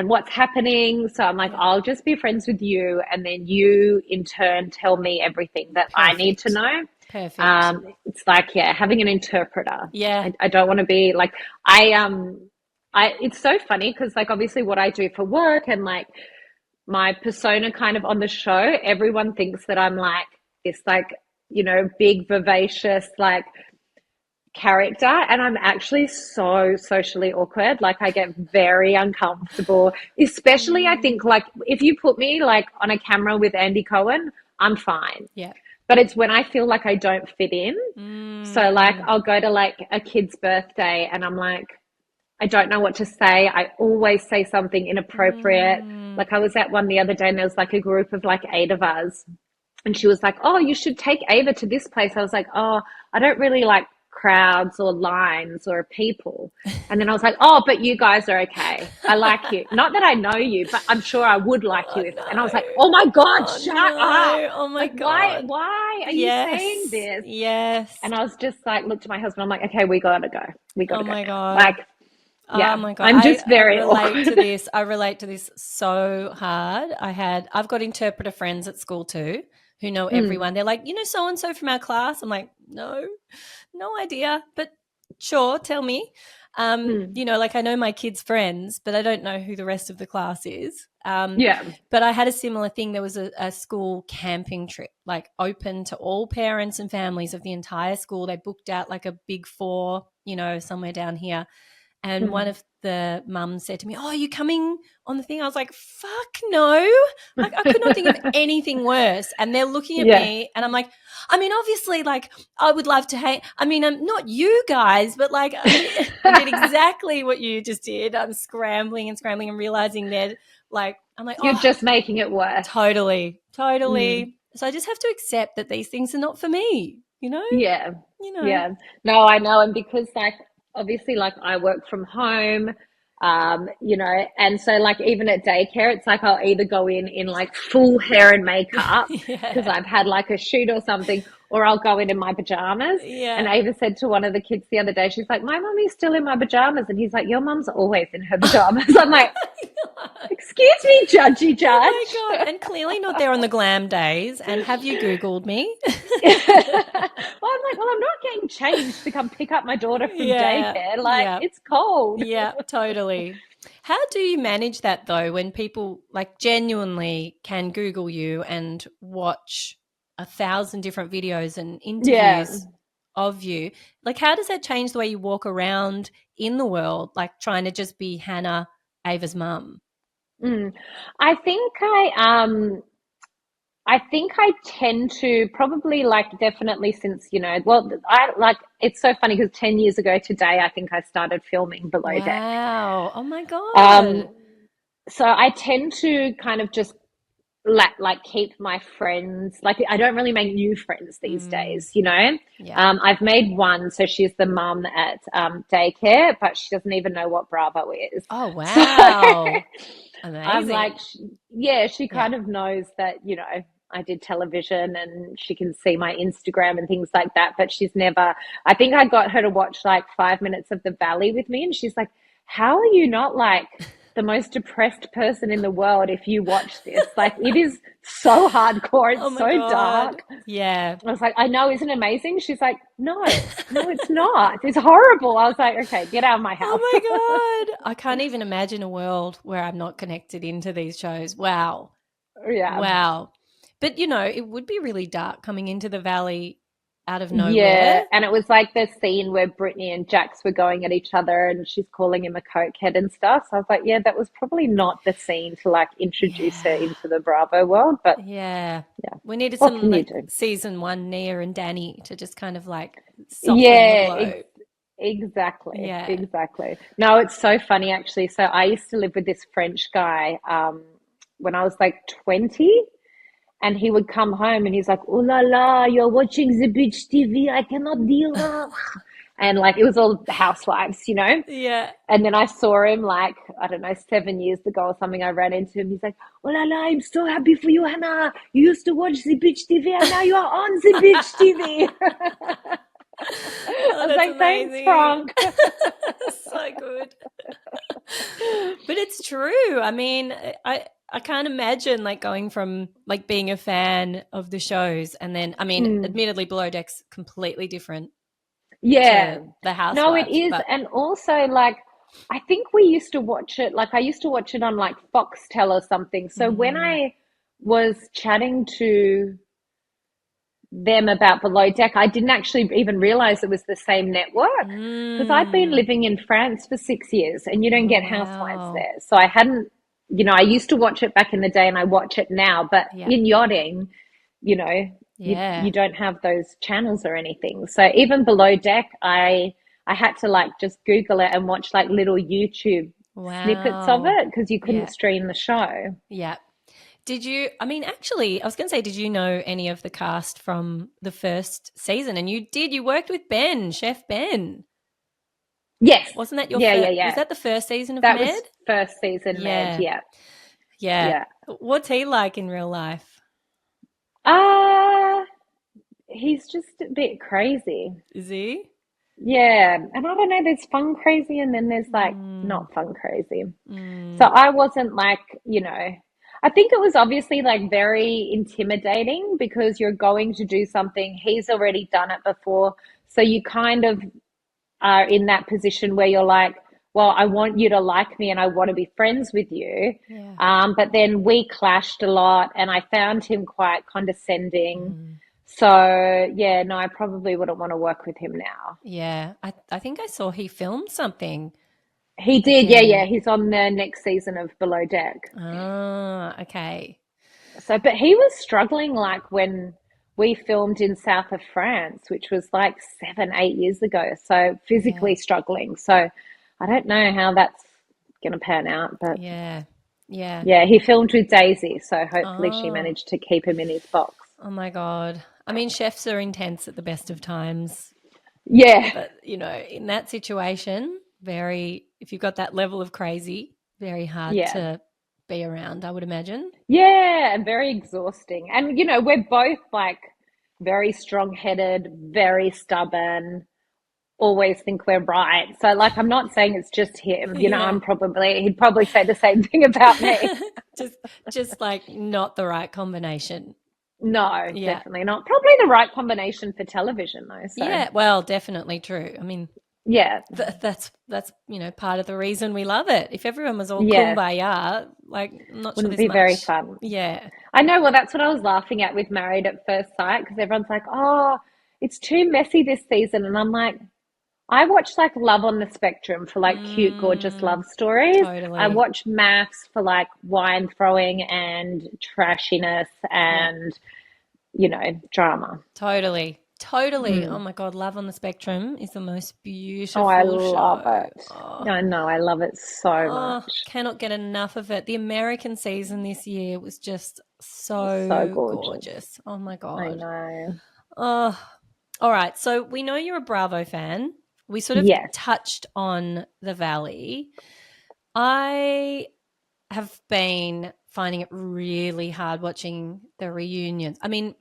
what's happening. So I'm like, Yeah. I'll just be friends with you and then you in turn tell me everything that I need to Perfect. know. Perfect. It's like, yeah, having an interpreter. Yeah. I don't want to be like, it's so funny because like obviously what I do for work and like my persona kind of on the show, everyone thinks that I'm like this like, big vivacious like character, and I'm actually so socially awkward. Like I get very uncomfortable, especially I Mm, think like if you put me like on a camera with Andy Cohen, I'm fine. yeah. But it's when I feel like I don't fit in. So like Mm, I'll go to like a kid's birthday and I'm like, I don't know what to say. I always say something inappropriate. mm, Like I was at one the other day and there was like a group of like 8 of us and she was like, "Oh, you should take Ava to this place." I was like, "Oh, I don't really like crowds or lines or people." And then I was like, "Oh, but you guys are okay. I like you. Not that I know you, but I'm sure I would like oh you if." And I was like, no. "Oh my God, Oh shut up. no. Oh my Like, why, God. why are you saying Yes. this?" Yes. And I was just like, looked at my husband. I'm like, "Okay, we gotta go. We Oh gotta go my now." God. Like, Oh Yeah. my God. I'm just I very relate to awkward. this. I relate to this so hard. I've got interpreter friends at school too who know Mm, everyone. They're like, you know, so and so from our class. I'm like, no, no idea, but sure, tell me. mm, You know, like I know my kids' friends, but I don't know who the rest of the class is. yeah. But I had a similar thing. There was a school camping trip, like open to all parents and families of the entire school. They booked out like a big four, you know, somewhere down here. And one Mm. of the mums said to me, "Oh, are you coming on the thing?" I was like, "Fuck no." Like I could not think of anything worse. And they're looking at Yeah. me and I'm like, I mean, obviously, like I would love to hang. I mean, I'm not you guys, but like I did exactly what you just did. I'm scrambling and scrambling and realizing that like I'm like, You're "Oh, just making it worse. totally, Mm. totally." So I just have to accept that these things are not for me, you know? Yeah. You know. Yeah. No, I know. And because like obviously like I work from home, and so like even at daycare, it's like I'll either go in like full hair and makeup because Yeah. I've had like a shoot or something, or I'll go in my pajamas. And Yeah. Ava said to one of the kids the other day, she's like, "My mummy's still in my pajamas," and he's like, "Your mum's always in her pajamas." I'm like, "Excuse me, judgy Oh my judge." God. And clearly not there on the glam days. And have you Googled me? Well, I'm like, well, I'm not getting changed to come pick up my daughter from Yeah. daycare. Like, Yeah. it's cold. Yeah. Totally. How do you manage that though when people like genuinely can Google you and watch 1,000 different videos and Yeah. interviews of you? Like, how does that change the way you walk around in the world, like trying to just be Hannah, Ava's mum? Mm. I think I tend to probably like definitely since, well, I like it's so funny because 10 years ago today, I think I started filming Below Deck. Wow. Oh my Um, God. so I tend to kind of just like keep my friends, like I don't really make new friends these Mm, days. yeah. I've made one, so she's the mum at daycare, but she doesn't even know what Bravo is. Oh, So wow. I'm like, Amazing. yeah, she Yeah. kind of knows that, I did television and she can see my Instagram and things like that, but she's never, I think I got her to watch like 5 minutes of The Valley with me, and she's like, how are you not like the most depressed person in the world if you watch this? Like, it is so hardcore, Oh it's my so God. dark. Yeah. I was like, I know, isn't it amazing? She's like, no, it's not. It's horrible. I was like, okay, get out of my Oh house. my God. I can't even imagine a world where I'm not connected into these shows. Wow. Yeah. Wow. But, you know, it would be really dark coming into the valley out of Yeah, nowhere. and it was like the scene where Brittany and Jax were going at each other and she's calling him a cokehead and stuff. So I was like, yeah, that was probably not the scene to like introduce her Yeah. into the Bravo world, but Yeah. yeah, We needed what some can you like do? season one, Nia and Danny, to just kind of like soften the Yeah, blow. exactly, Yeah. exactly. No, it's so funny actually. So I used to live with this French guy when I was like 20. And he would come home and he's like, "Oh la la, you're watching the beach TV. I cannot deal." And like it was all Housewives. Yeah. And then I saw him like, I don't know, 7 years ago or something. I ran into him. He's like, "Oh la la, I'm so happy for you, Hannah. You used to watch the beach TV and now you are on the beach TV." I Oh, was that's like, "Thanks, amazing. Frank." So good. But it's true. I mean, I can't imagine like going from like being a fan of the shows and then I mean, Mm. admittedly Below Deck's completely different Yeah. to the No, it Housewives, is. but And also, like, I think we used to watch it, like, I used to watch it on like Foxtel or something. So when mm, I was chatting to them about Below Deck, I didn't actually even realize it was the same network because I'd been mm, living in France for 6 years and you don't oh get Housewives wow. there. So I hadn't, I used to watch it back in the day and I watch it now, but Yeah. in yachting, you know, you Yeah. don't have those channels or anything. So even Below Deck, I had to like just Google it and watch like little YouTube snippets of Wow. it because you couldn't Yeah. stream the show. Yeah. Did you I mean actually I was going to say did you know any of the cast from the first season and you worked with Ben, Chef Ben. Yes. Wasn't that your Yeah, yeah, first was yeah. that the first season of That Med? was first season Med. Yeah. Yeah. Yeah. Yeah. What's he like in real life? Uh, he's just a bit crazy. Is he? Yeah. And I don't know, there's fun crazy and then there's like Mm, not fun crazy. So mm, I wasn't like, I think it was obviously like very intimidating because you're going to do something, he's already done it before. So you kind of are in that position where you're like, well, I want you to like me and I want to be friends with you. yeah. But then we clashed a lot and I found him quite condescending. Mm. So, yeah, no, I probably wouldn't want to work with him now. Yeah. I think I saw he filmed something He did, yeah, yeah. again. He's on the next season of Below Deck. Ah, okay. So, but he was struggling like when we filmed in south of France, which was like 7, 8 years ago. So Yeah. physically struggling. So I don't know how that's going to pan out, but Yeah. Yeah. yeah, he filmed with Daisy. So hopefully she Oh, managed to keep him in his box. oh my God. I mean, chefs are intense at the best of times, Yeah, but in that situation, if you've got that level of crazy, very hard yeah, to be around, I would imagine. yeah, and very exhausting. And we're both like very strong headed, very stubborn, always think we're right. So like I'm not saying it's just him. Yeah. He'd probably say the same thing about me. just just like not the right combination. No, Yeah. definitely not. Probably the right combination for television though. So Yeah, well, definitely true. I mean, yeah, that's part of the reason we love it. If everyone was all yeah, kumbaya, like I'm not sure wouldn't there's be very much. fun. Yeah. I know. Well, that's what I was laughing at with Married at First Sight because everyone's like, "Oh, it's too messy this season," and I'm like, I watch like Love on the Spectrum for like cute, gorgeous Mm, love stories. I totally. watch Maths for like wine throwing and trashiness Yeah. and drama. Totally. Totally. Oh Mm. my God, Love on the Spectrum is the most Oh, I beautiful love show. it. Oh, I know, I love it so much. cannot get enough of it. The American season this year was just So so gorgeous. gorgeous. Oh my I God. know. Oh, all right. So we know you're a Bravo fan. We sort of Yes. touched on the Valley. I have been finding it really hard watching the reunions. I mean,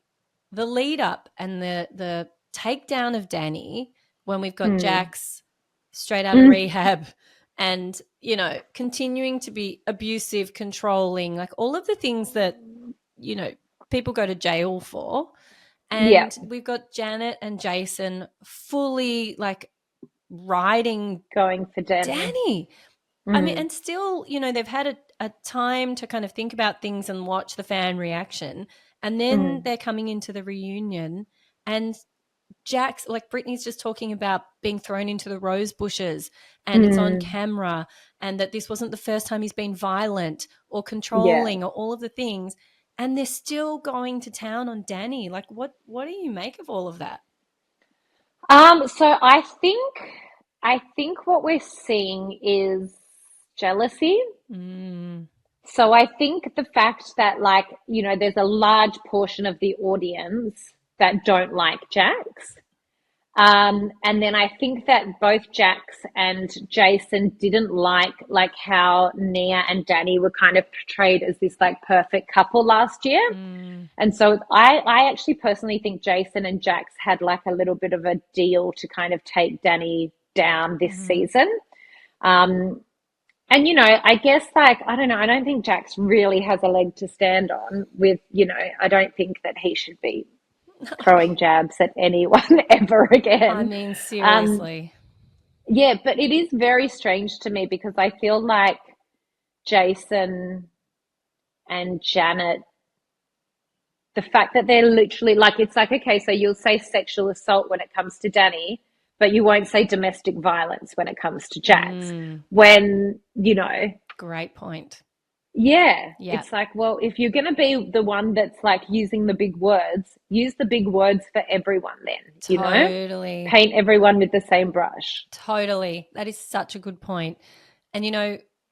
the lead up and the takedown of Danny when we've got Mm. Jax straight out of Mm. rehab and continuing to be abusive, controlling, like all of the things that you know people go to jail for. Yeah. And we've got Janet and Jason fully like riding Going for Danny. Danny. I mean, Mm. and still, they've had a time to kind of think about things and watch the fan reaction. And then Mm. they're coming into the reunion and Jax, like Brittany's just talking about being thrown into the rose bushes and it's on Mm. camera and that this wasn't the first time he's been violent or Yeah. controlling or all of the things. And they're still going to town on Danny. Like, what do you make of all of that? So I think what we're seeing is jealousy. Mm, So I think the fact that there's a large portion of the audience that don't like Jax. And then I think that both Jax and Jason didn't like how Nia and Danny were kind of portrayed as this like perfect couple last year. mm, And so I actually personally think Jason and Jax had like a little bit of a deal to kind of take Danny down this mm. season. Um, and I guess like I don't know, I don't think Jax really has a leg to stand on with, I don't think that he should be throwing jabs at anyone ever I again. mean, Um, seriously. yeah, but it is very strange to me because I feel like Jason and Janet, the fact that they're literally like, it's like, okay, so you'll say sexual assault when it comes to Danny, but you won't say domestic violence when it comes to Jax. Mm, When, great point. yeah, Yeah, it's like, well, if you're going to be the one that's like using the big words, use the big words for everyone then. totally. Paint everyone with the same brush. Totally. That is such a good point. And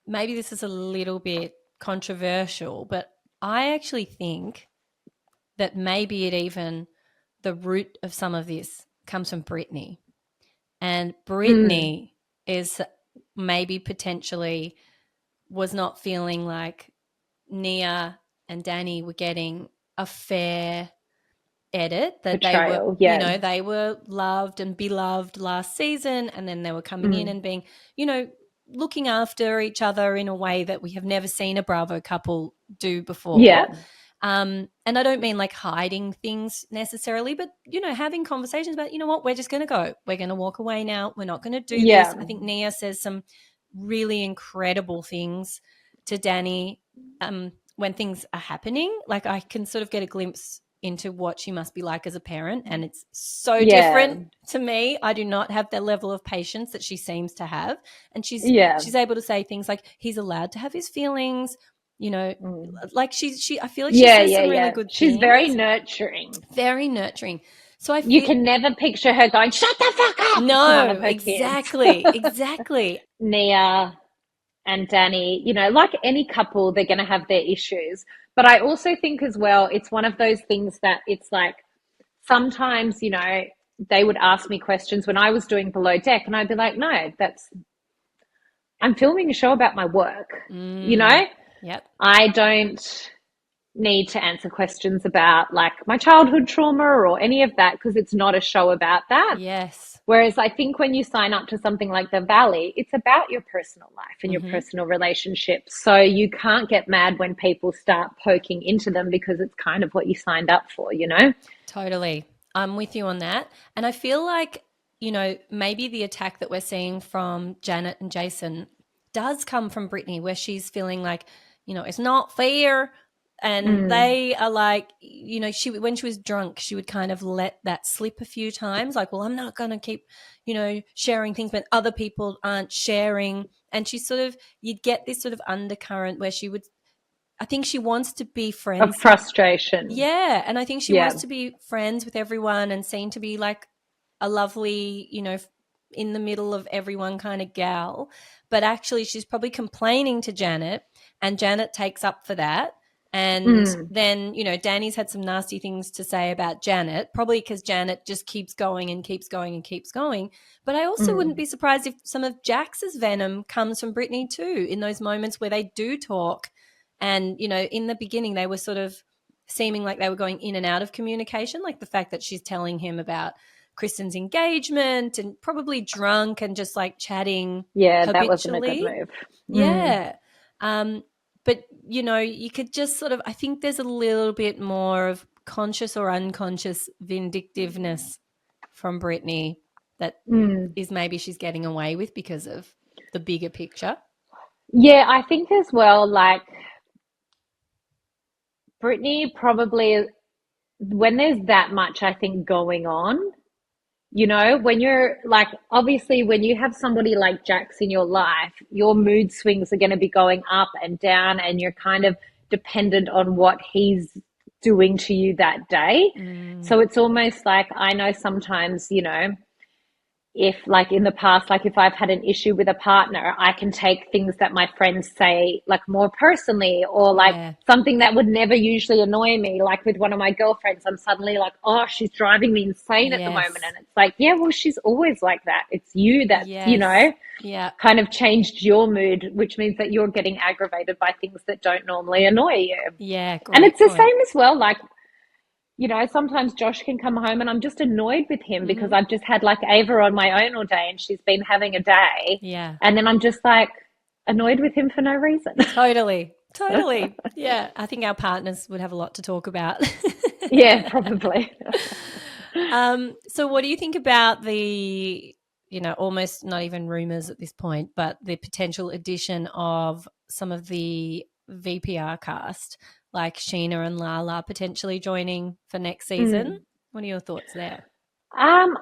maybe this is a little bit controversial, but I actually think that maybe the root of some of this comes from Britney. And Mm, Britney is maybe potentially was not feeling like Nia and Danny were getting a fair edit that they were, Betrayal. you Yeah. know, they were loved and beloved last season, and then they were coming in Mm. and being, you know, looking after each other in a way that we have never seen a Bravo couple do before. Yeah. And I don't mean like hiding things necessarily, but, you know, having conversations about, you know what, we're just going to go. We're going to walk away now. We're not going to do this. Yeah. I think Nia says some really incredible things to Danny when things are happening. Like I can sort of get a glimpse into what she must be like as a parent, and it's so Yeah. different to me. I do not have the level of patience that she seems to have, and Yeah. she's able to say things like he's allowed to have his feelings, you know, Mm. like she I feel like she Yeah, says yeah, some really yeah. good She's things, very nurturing. very nurturing. So I You feel can never picture her going, "Shut the fuck up," to one of no, her kids. exactly. Nia and Danny, you know, like any couple, they're going to have their issues. But I also think as well, it's one of those things that it's like sometimes, you know, they would ask me questions when I was doing Below Deck, and I'd be like, no, I'm filming a show about my work. You know, Yep. I don't need to answer questions about like my childhood trauma or any of that because it's not a show about that. Yes. Whereas I think when you sign up to something like The Valley, it's about your personal life and your Mm-hmm. personal relationships. So you can't get mad when people start poking into them because it's kind of what you signed up for, you know? Totally. I'm with you on that. And I feel like, you know, maybe the attack that we're seeing from Janet and Jason does come from Brittany, where she's feeling like, you know, it's not fair. And Mm, they are like, you know, she when she was drunk, she would kind of let that slip a few times, like, well, I'm not going to keep, you know, sharing things when other people aren't sharing. And she sort of, you'd get this sort of undercurrent where she would, I think she wants to be of friends. frustration. Yeah, and I think she Yeah. wants to be friends with everyone and seen to be like a lovely, you know, in the middle of everyone kind of gal. But actually, she's probably complaining to Janet, and Janet takes up for that. And Mm, then, you know, Danny's had some nasty things to say about Janet, probably because Janet just keeps going and keeps going and keeps going. But I also wouldn't mm. be surprised if some of Jax's venom comes from Brittany too, in those moments where they do talk. And, you know, in the beginning, they were sort of seeming like they were going in and out of communication, like the fact that she's telling him about Kristen's engagement and probably drunk and just like chatting Yeah, that wasn't a good habitually. move. Mm, Yeah. Um, but, you know, you could just sort of, I think there's a little bit more of conscious or unconscious vindictiveness from Brittany that mm. is maybe she's getting away with because of the bigger picture. Yeah, I think as well, like Brittany probably, when there's that much, I think, going on, you know, when you're like, obviously, when you have somebody like Jax in your life, your mood swings are going to be going up and down, and you're kind of dependent on what he's doing to you that day. Mm, So it's almost like I know sometimes, you know, if like in the past, like if I've had an issue with a partner, I can take things that my friends say like more personally, or like yeah. something that would never usually annoy me. Like with one of my girlfriends, I'm suddenly like, oh, she's driving me insane at the moment. Yes. And it's like, yeah, well, she's always like that. It's you that's, you Yes. know, Yeah. kind of changed your mood, which means that you're getting aggravated by things that don't normally annoy you. Yeah. And Great it's the point. same as well. Like you know, sometimes Josh can come home and I'm just annoyed with him because Mm-hmm. I've just had like Ava on my own all day and she's been having a day. Yeah. And then I'm just like annoyed with him for no reason. Totally. Totally. Yeah. I think our partners would have a lot to talk about. Yeah, probably. So what do you think about the, you know, almost not even rumors at this point, but the potential addition of some of the VPR cast, like Sheena and Lala potentially joining for next season? Mm. What are your thoughts there?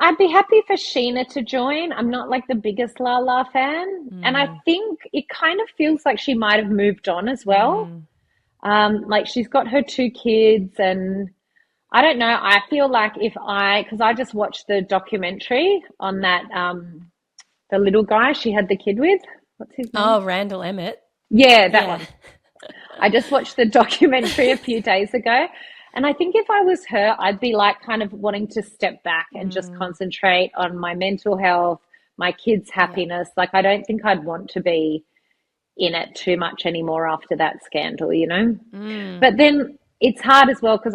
I'd be happy for Sheena to join. I'm not like the biggest Lala fan. And I Mm, think it kind of feels like she might have moved on as well. mm, Like she's got her two kids and I don't know. I feel like because I just watched the documentary on that, the little guy she had the kid with. What's his name? oh, Randall Emmett. Yeah, that Yeah. one. I just watched the documentary a few days ago. And I think if I was her, I'd be like kind of wanting to step back and just Mm, concentrate on my mental health, my kids' yeah. happiness. Like, I don't think I'd want to be in it too much anymore after that scandal, you know? Mm, But then it's hard as well because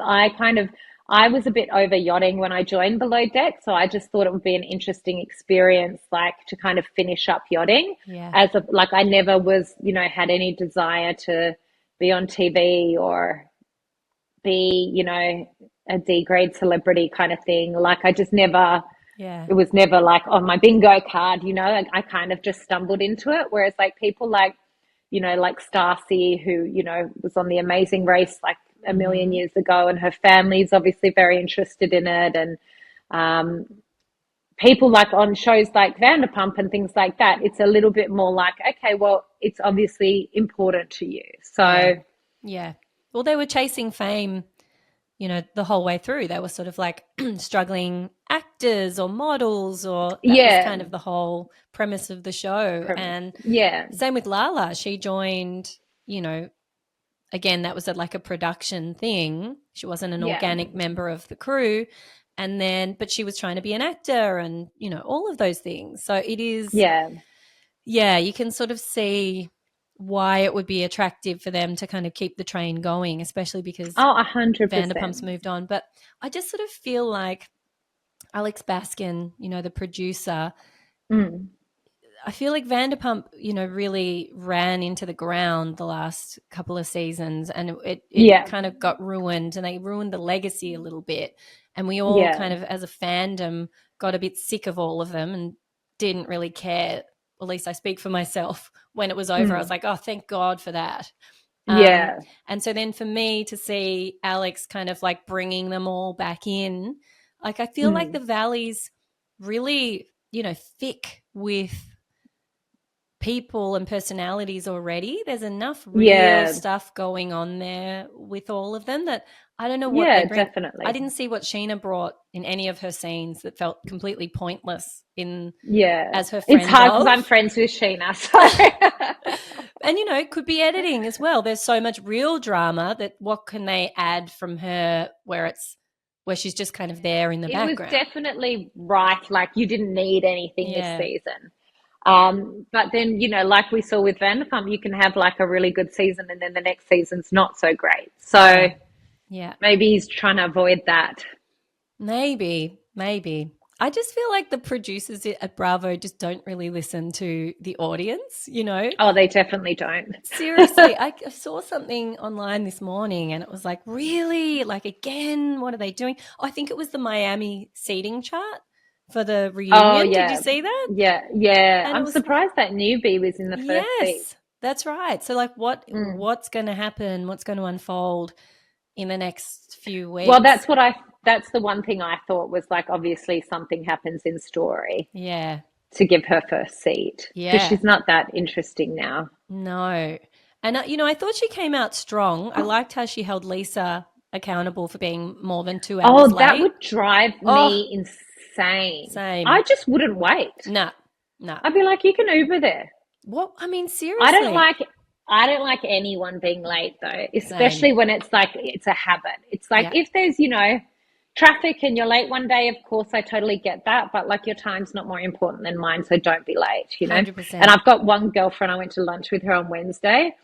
I was a bit over yachting when I joined Below Deck, so I just thought it would be an interesting experience, like to kind of finish up yachting. Yeah. As a like, I never was, had any desire to be on TV or be, a D grade celebrity kind of thing. Like, I just never. Yeah. It was never like on my bingo card, like I kind of just stumbled into it. Whereas like people like, like Stacy, who, was on The Amazing Race like a million years ago, and her family's obviously very interested in it. And people like on shows like Vanderpump and things like that, it's a little bit more like, okay, well, it's obviously important to you. So, yeah. Well, they were chasing fame, the whole way through. They were sort of like struggling actors or models, or that was kind of the whole premise of the show. And same with Lala. She joined, again, that was like a production thing. She wasn't an organic member of the crew. And then, but she was trying to be an actor and, all of those things. So it is, you can sort of see why it would be attractive for them to kind of keep the train going, especially because 100%. Vanderpump's moved on. But I just sort of feel like Alex Baskin, the producer, I feel like Vanderpump, really ran into the ground the last couple of seasons, and it kind of got ruined, and they ruined the legacy a little bit. And we all kind of, as a fandom, got a bit sick of all of them and didn't really care. At least I speak for myself. When it was over, I was like, oh, thank God for that. And so then for me to see Alex kind of like bringing them all back in, like I feel like the Valley's really, thick with people and personalities already. There's enough real stuff going on there with all of them that I don't know what they bring. Definitely. I didn't see what Sheena brought in any of her scenes that felt completely pointless as her friend. It's hard because I'm friends with Sheena. So. And, it could be editing as well. There's so much real drama that what can they add from her where she's just kind of there in the background. It was definitely right. Like, you didn't need anything this season. But then, like we saw with Vanderpump, you can have like a really good season and then the next season's not so great. So maybe he's trying to avoid that. Maybe. I just feel like the producers at Bravo just don't really listen to the audience, Oh, they definitely don't. Seriously, I saw something online this morning and it was like, really? Like, again, what are they doing? Oh, I think it was the Miami seating chart for the reunion. Oh, yeah. Did you see that? Yeah. And I'm surprised that newbie was in the first seat. Yes, that's right. So, like, what's going to happen? What's going to unfold in the next few weeks? Well, that's the one thing I thought was like, obviously something happens in story. Yeah. To give her first seat. Yeah. Because she's not that interesting now. No. And, I thought she came out strong. I liked how she held Lisa accountable for being more than 2 hours late. Oh, that would drive me insane. Same. I just wouldn't wait. No. I'd be like, you can Uber there. What? I mean, seriously. I don't like anyone being late though, especially when it's like, it's a habit. It's like if there's, traffic and you're late one day, of course, I totally get that. But like, your time's not more important than mine, so don't be late, 100%. And I've got one girlfriend, I went to lunch with her on Wednesday,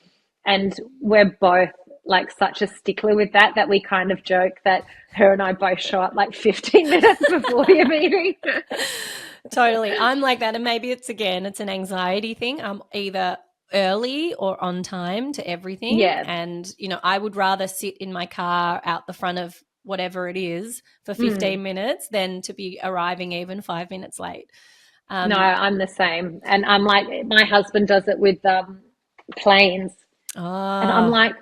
and we're both like such a stickler with that we kind of joke that her and I both show up like 15 minutes before the meeting. Totally. I'm like that. And maybe it's an anxiety thing. I'm either early or on time to everything. Yeah. And, I would rather sit in my car out the front of whatever it is for 15 minutes than to be arriving even 5 minutes late. No, I'm the same. And I'm like, my husband does it with planes. Oh. And I'm like,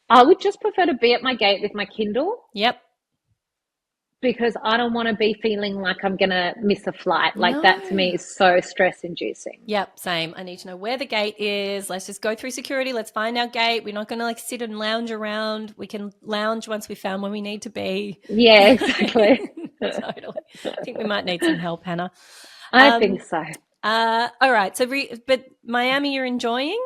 I would just prefer to be at my gate with my Kindle. Yep. Because I don't want to be feeling like I'm going to miss a flight. Like that to me is so stress inducing. Yep, same. I need to know where the gate is. Let's just go through security. Let's find our gate. We're not going to like sit and lounge around. We can lounge once we found where we need to be. Yeah, exactly. Totally. I think we might need some help, Hannah. I think so. All right. So, but Miami, you're enjoying?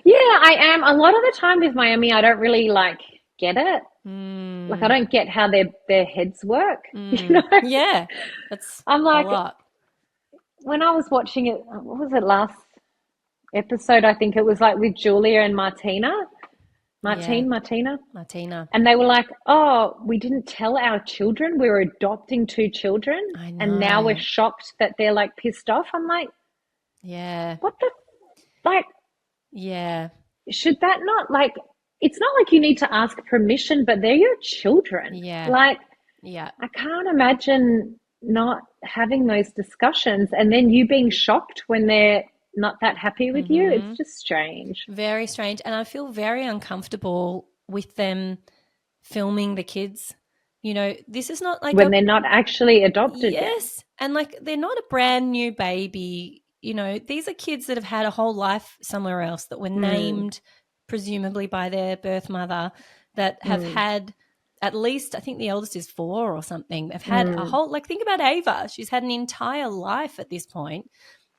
Yeah, I am. A lot of the time with Miami, I don't really like get it. Like, I don't get how their heads work. Yeah, that's I'm like, a lot. When I was watching it, what was it, last episode? I think it was like with Julia and Martina. Yeah. Martina. Martina. And they were like, oh, we didn't tell our children we were adopting two children. I And now we're know. shocked that they're like pissed off. I'm like, Yeah. what the, like, Yeah. should that not, like, it's not like you need to ask permission, but they're your children. Yeah. Like, Yeah. I can't imagine not having those discussions and then you being shocked when they're not that happy with you. It's just strange. Very strange. And I feel very uncomfortable with them filming the kids. You know, this is not like When a, they're not actually adopted yet. yes. And like they're not a brand new baby. You know, these are kids that have had a whole life somewhere else that were named presumably by their birth mother, that have had at least, I think the eldest is 4 or something. They've had a whole, like, think about Ava. She's had an entire life at this point.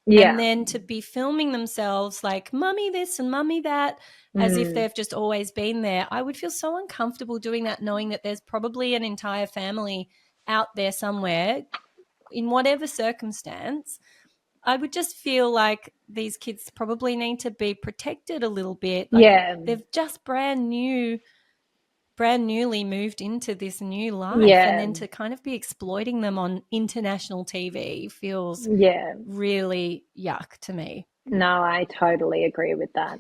And Yeah. then to be filming themselves like mummy this and mummy that, as if they've just always been there. I would feel so uncomfortable doing that, knowing that there's probably an entire family out there somewhere in whatever circumstance. I would just feel like these kids probably need to be protected a little bit. Like Yeah. they've just brand newly moved into this new life, and Yeah. then to kind of be exploiting them on international TV feels Yeah. really yuck to me. No, I totally agree with that.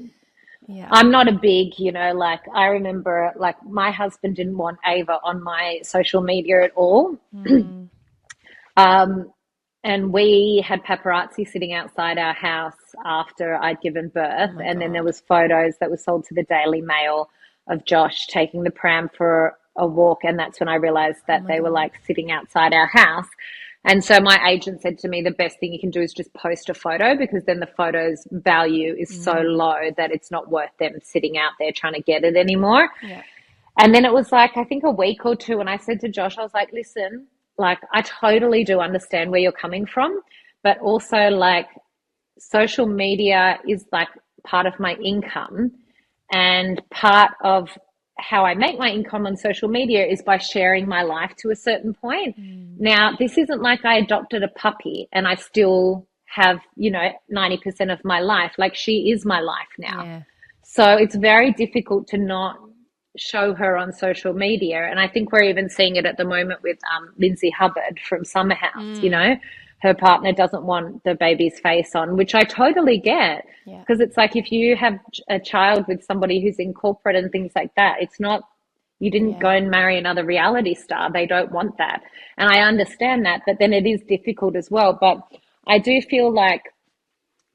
Yeah. I'm not a big, like I remember like my husband didn't want Ava on my social media at all. And we had paparazzi sitting outside our house after I'd given birth. Oh my And then there God. was photos that were sold to the Daily Mail of Josh taking the pram for a walk. And that's when I realized that my they were God. like sitting outside our house. And so my agent said to me, the best thing you can do is just post a photo, because then the photo's value is so low that it's not worth them sitting out there trying to get it anymore. Yeah. And then it was like, I think a week or two, and I said to Josh, I was like, listen, like, I totally do understand where you're coming from, but also like social media is like part of my income, and part of how I make my income on social media is by sharing my life to a certain point. Now, this isn't like I adopted a puppy and I still have, 90% of my life. Like, she is my life now. Yeah. So it's very difficult to not show her on social media. And I think we're even seeing it at the moment with Lindsay Hubbard from Summer House. Her partner doesn't want the baby's face on, which I totally get, because it's like, if you have a child with somebody who's in corporate and things like that, it's not, you didn't go and marry another reality star. They don't want that. And I understand that, but then it is difficult as well. But I do feel like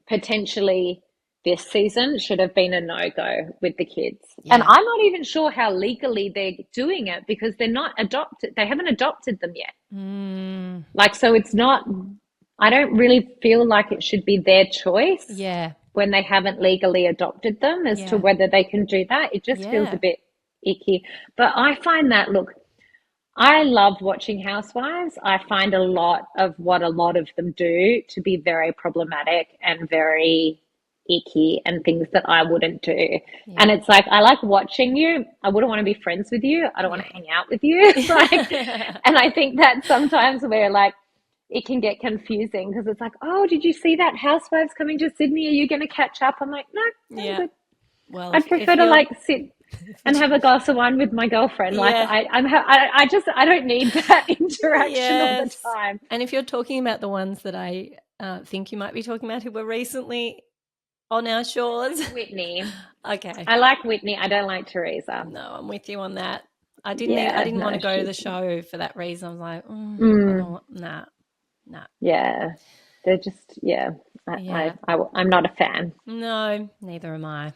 potentially this season should have been a no-go with the kids. And I'm not even sure how legally they're doing it, because they're not adopted. They haven't adopted them yet. Like, so it's not, I don't really feel like it should be their choice when they haven't legally adopted them as to whether they can do that. It just feels a bit icky. But I find that, look, I love watching Housewives. I find a lot of what a lot of them do to be very problematic and very icky, and things that I wouldn't do. And it's like, I like watching you. I wouldn't want to be friends with you. I don't want to hang out with you. Like, and I think that sometimes we're like, it can get confusing, because it's like, oh, did you see that Housewives coming to Sydney? Are you going to catch up? I'm like, no, I'm good. Well, I'd prefer to like sit and have a glass of wine with my girlfriend. Like, I don't need that interaction all the time. And if you're talking about the ones that I think you might be talking about who were recently on our shores, Whitney. Okay. I like Whitney. I don't like Teresa. No, I'm with you on that. I didn't want to go to the show for that reason. I was like, nah. Yeah, they're just I'm not a fan. No, neither am I.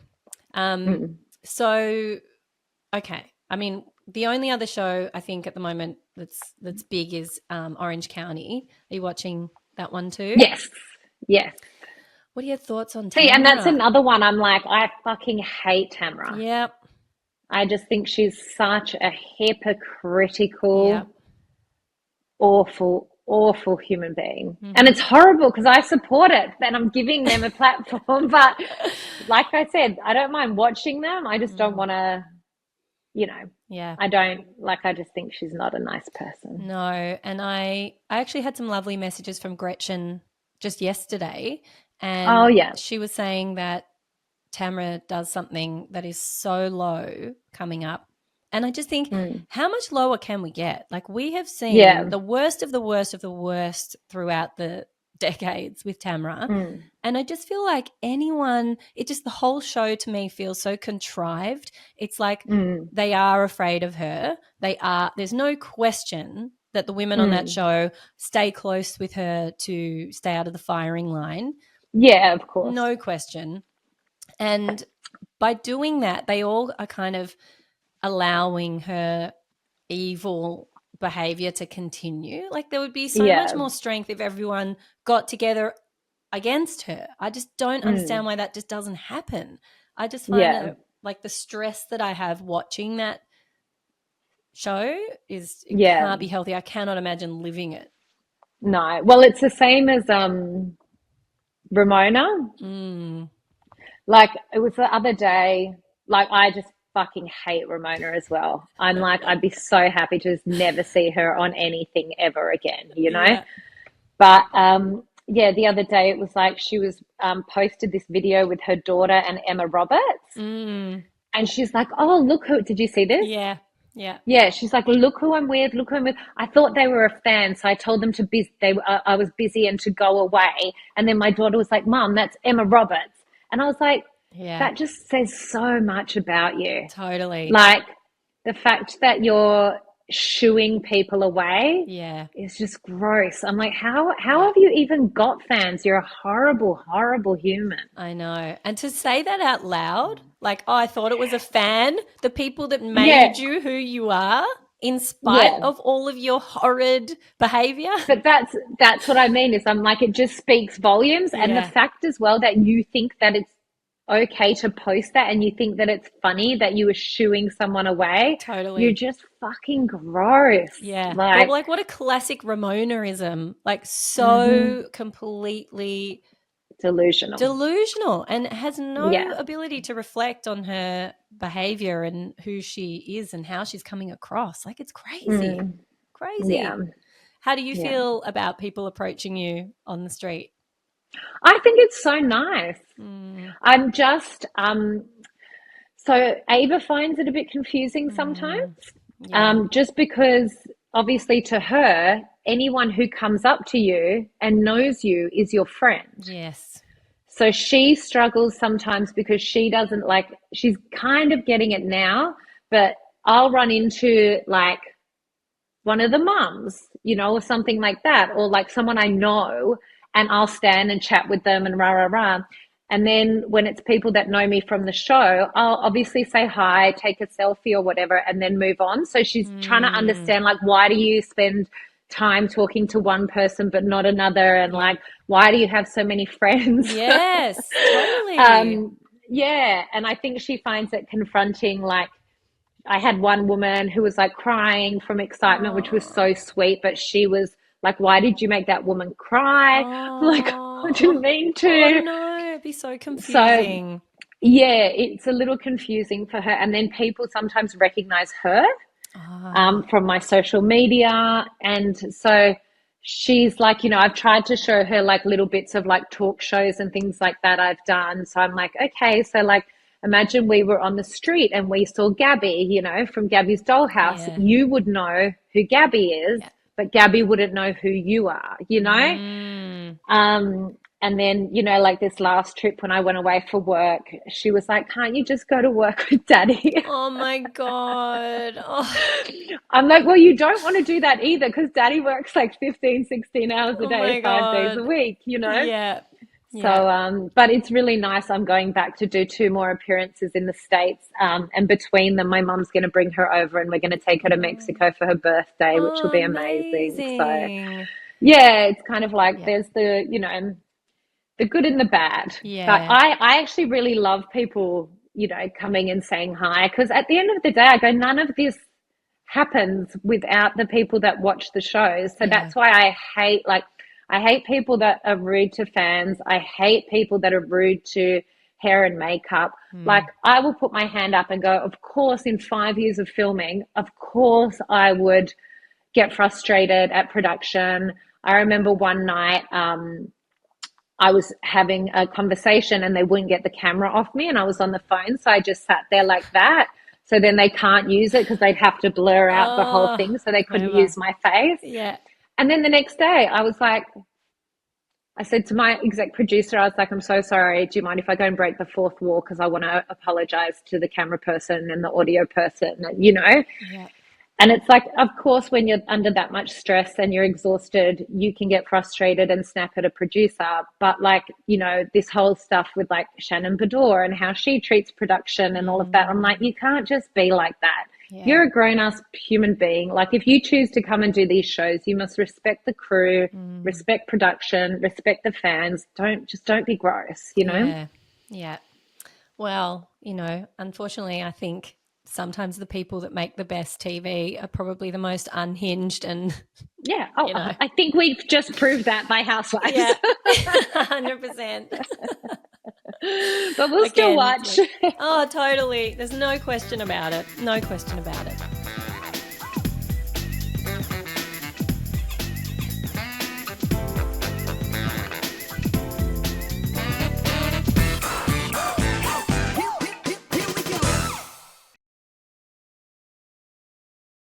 So, okay. I mean, the only other show I think at the moment that's big is Orange County. Are you watching that one too? Yes. What are your thoughts on Tamra? See, and that's another one. I'm like, I fucking hate Tamra. Yep. I just think she's such a hypocritical, awful human being. And it's horrible, because I support it and I'm giving them a platform. But like I said, I don't mind watching them. I just don't want to, I just think she's not a nice person. No. And I actually had some lovely messages from Gretchen just yesterday. And she was saying that Tamra does something that is so low coming up. And I just think, Mm. how much lower can we get? Like, we have seen Yeah. the worst of the worst of the worst throughout the decades with Tamra. Mm. And I just feel like the whole show to me feels so contrived. It's like Mm. they are afraid of her. There's no question that the women on that Mm. show stay close with her to stay out of the firing line. Yeah, of course. No question. And by doing that, they all are kind of allowing her evil behavior to continue. Like, there would be so much Yeah. more strength if everyone got together against her. I just don't understand Mm. why that just doesn't happen. I just find Yeah. it like the stress that I have watching that show it Yeah. can't be healthy. I cannot imagine living it. No. Well, it's the same as Ramona. Mm. Like, it was the other day, like, I just fucking hate Ramona as well. I'm like, I'd be so happy to just never see her on anything ever again, you know? Yeah. But yeah, the other day it was like she was posted this video with her daughter and Emma Roberts. Mm. And she's like, oh, look who, did you see this? Yeah. Yeah. Yeah, she's like, look who I'm with, look who I'm with. I thought they were a fan, so I told them to I was busy and to go away. And then my daughter was like, Mum, that's Emma Roberts. And I was like, Yeah. that just says so much about you. Totally. Like, the fact that you're shooing people away Yeah. is just gross. I'm like, how Yeah. have you even got fans? You're a horrible, horrible human. I know. And to say that out loud, like, oh, I thought it was a fan, the people that Yeah, made you who you are, in spite yeah. of all of your horrid behavior. But that's what I mean is I'm like, it just speaks volumes. And the Yeah, fact as well that you think that it's okay to post that and you think that it's funny that you were shooing someone away, you're totally. just fucking gross. Yeah. But Like, like, what a classic Ramonaism. Like, mhm, so completely delusional. delusional and has no Yeah. ability to reflect on her behavior and who she is and how she's coming across. Like, it's crazy. Mm, yeah. Crazy. How do you Yeah. feel about people approaching you on the street? I think it's so nice. Mm, I'm just so Ava finds it a bit confusing sometimes. mm, yeah. Just because obviously to her, anyone who comes up to you and knows you is your friend. Yes. So she struggles sometimes because she doesn't like, she's kind of getting it now, but I'll run into like one of the mums, you know, or something like that, or like someone I know, and I'll stand and chat with them and rah, rah, rah. And then when it's people that know me from the show, I'll obviously say hi, take a selfie or whatever, and then move on. So she's trying to Mm, understand, like, why do you spend time talking to one person but not another? And yeah. like, why do you have so many friends? Yes, totally. um, yeah. And I think she finds it confronting, like, I had one woman who was like crying from excitement, which was Oh, so sweet, but she was like, why did you make that woman cry? I'm like, I didn't oh, mean oh to. no, it'd be so So, confusing. yeah, it's a little confusing for her. And then people sometimes recognize her Ah, from my social media. And so she's like, you know, I've tried to show her like little bits of like talk shows and things like that I've done. So I'm like, okay, so like, imagine we were on the street and we saw Gabby, you know, from Gabby's Dollhouse. yeah, You would know who Gabby is, yeah. but Gabby wouldn't know who you are, you know? Mm. And then, you know, like this last trip when I went away for work, she was like, can't you just go to work with daddy? Oh my God. Oh, I'm like, well, you don't want to do that either because daddy works like 15, 16 hours a oh day, my 5 days a God. week, you know? Yeah, yeah. So, but it's really nice. I'm going back to do two more appearances in the States. And between them, my mum's going to bring her over and we're going to take her to Oh, Mexico for her birthday, which will oh, be amazing. So, amazing. yeah, it's kind of like Yeah, there's the, you know, the good and the bad. But yeah, I actually really love people, you know, coming and saying hi because at the end of the day, I go, none of this happens without the people that watch the shows. So yeah. that's why I hate people that are rude to fans. I hate people that are rude to hair and makeup. Like Mm. I will put my hand up and go, of course, in 5 years of filming, of course I would get frustrated at production. I remember one night, I was having a conversation and they wouldn't get the camera off me and I was on the phone. So I just sat there like that. So then they can't use it because they'd have to blur out the whole Oh, thing. So they couldn't clever. use my face. Yeah. And then the next day I was like, I said to my exec producer, I was like, I'm so sorry. Do you mind if I go and break the fourth wall? Because I want to apologize to the camera person and the audio person, and, Yeah. And it's like, of course, when you're under that much stress and you're exhausted, you can get frustrated and snap at a producer. But like, this whole stuff with like Shannon Bedore and how she treats production and all of that, I'm like, you can't just be like that. Yeah. You're a grown-ass human being. Like, if you choose to come and do these shows, you must respect the crew, respect production, respect the fans. Don't be gross, Yeah. Yeah. Well, unfortunately, I think sometimes the people that make the best TV are probably the most unhinged and, Yeah. Oh, I think we've just proved that by Housewives. Yeah, 100%. But we'll still watch. Oh, totally. There's no question about it. No question about it.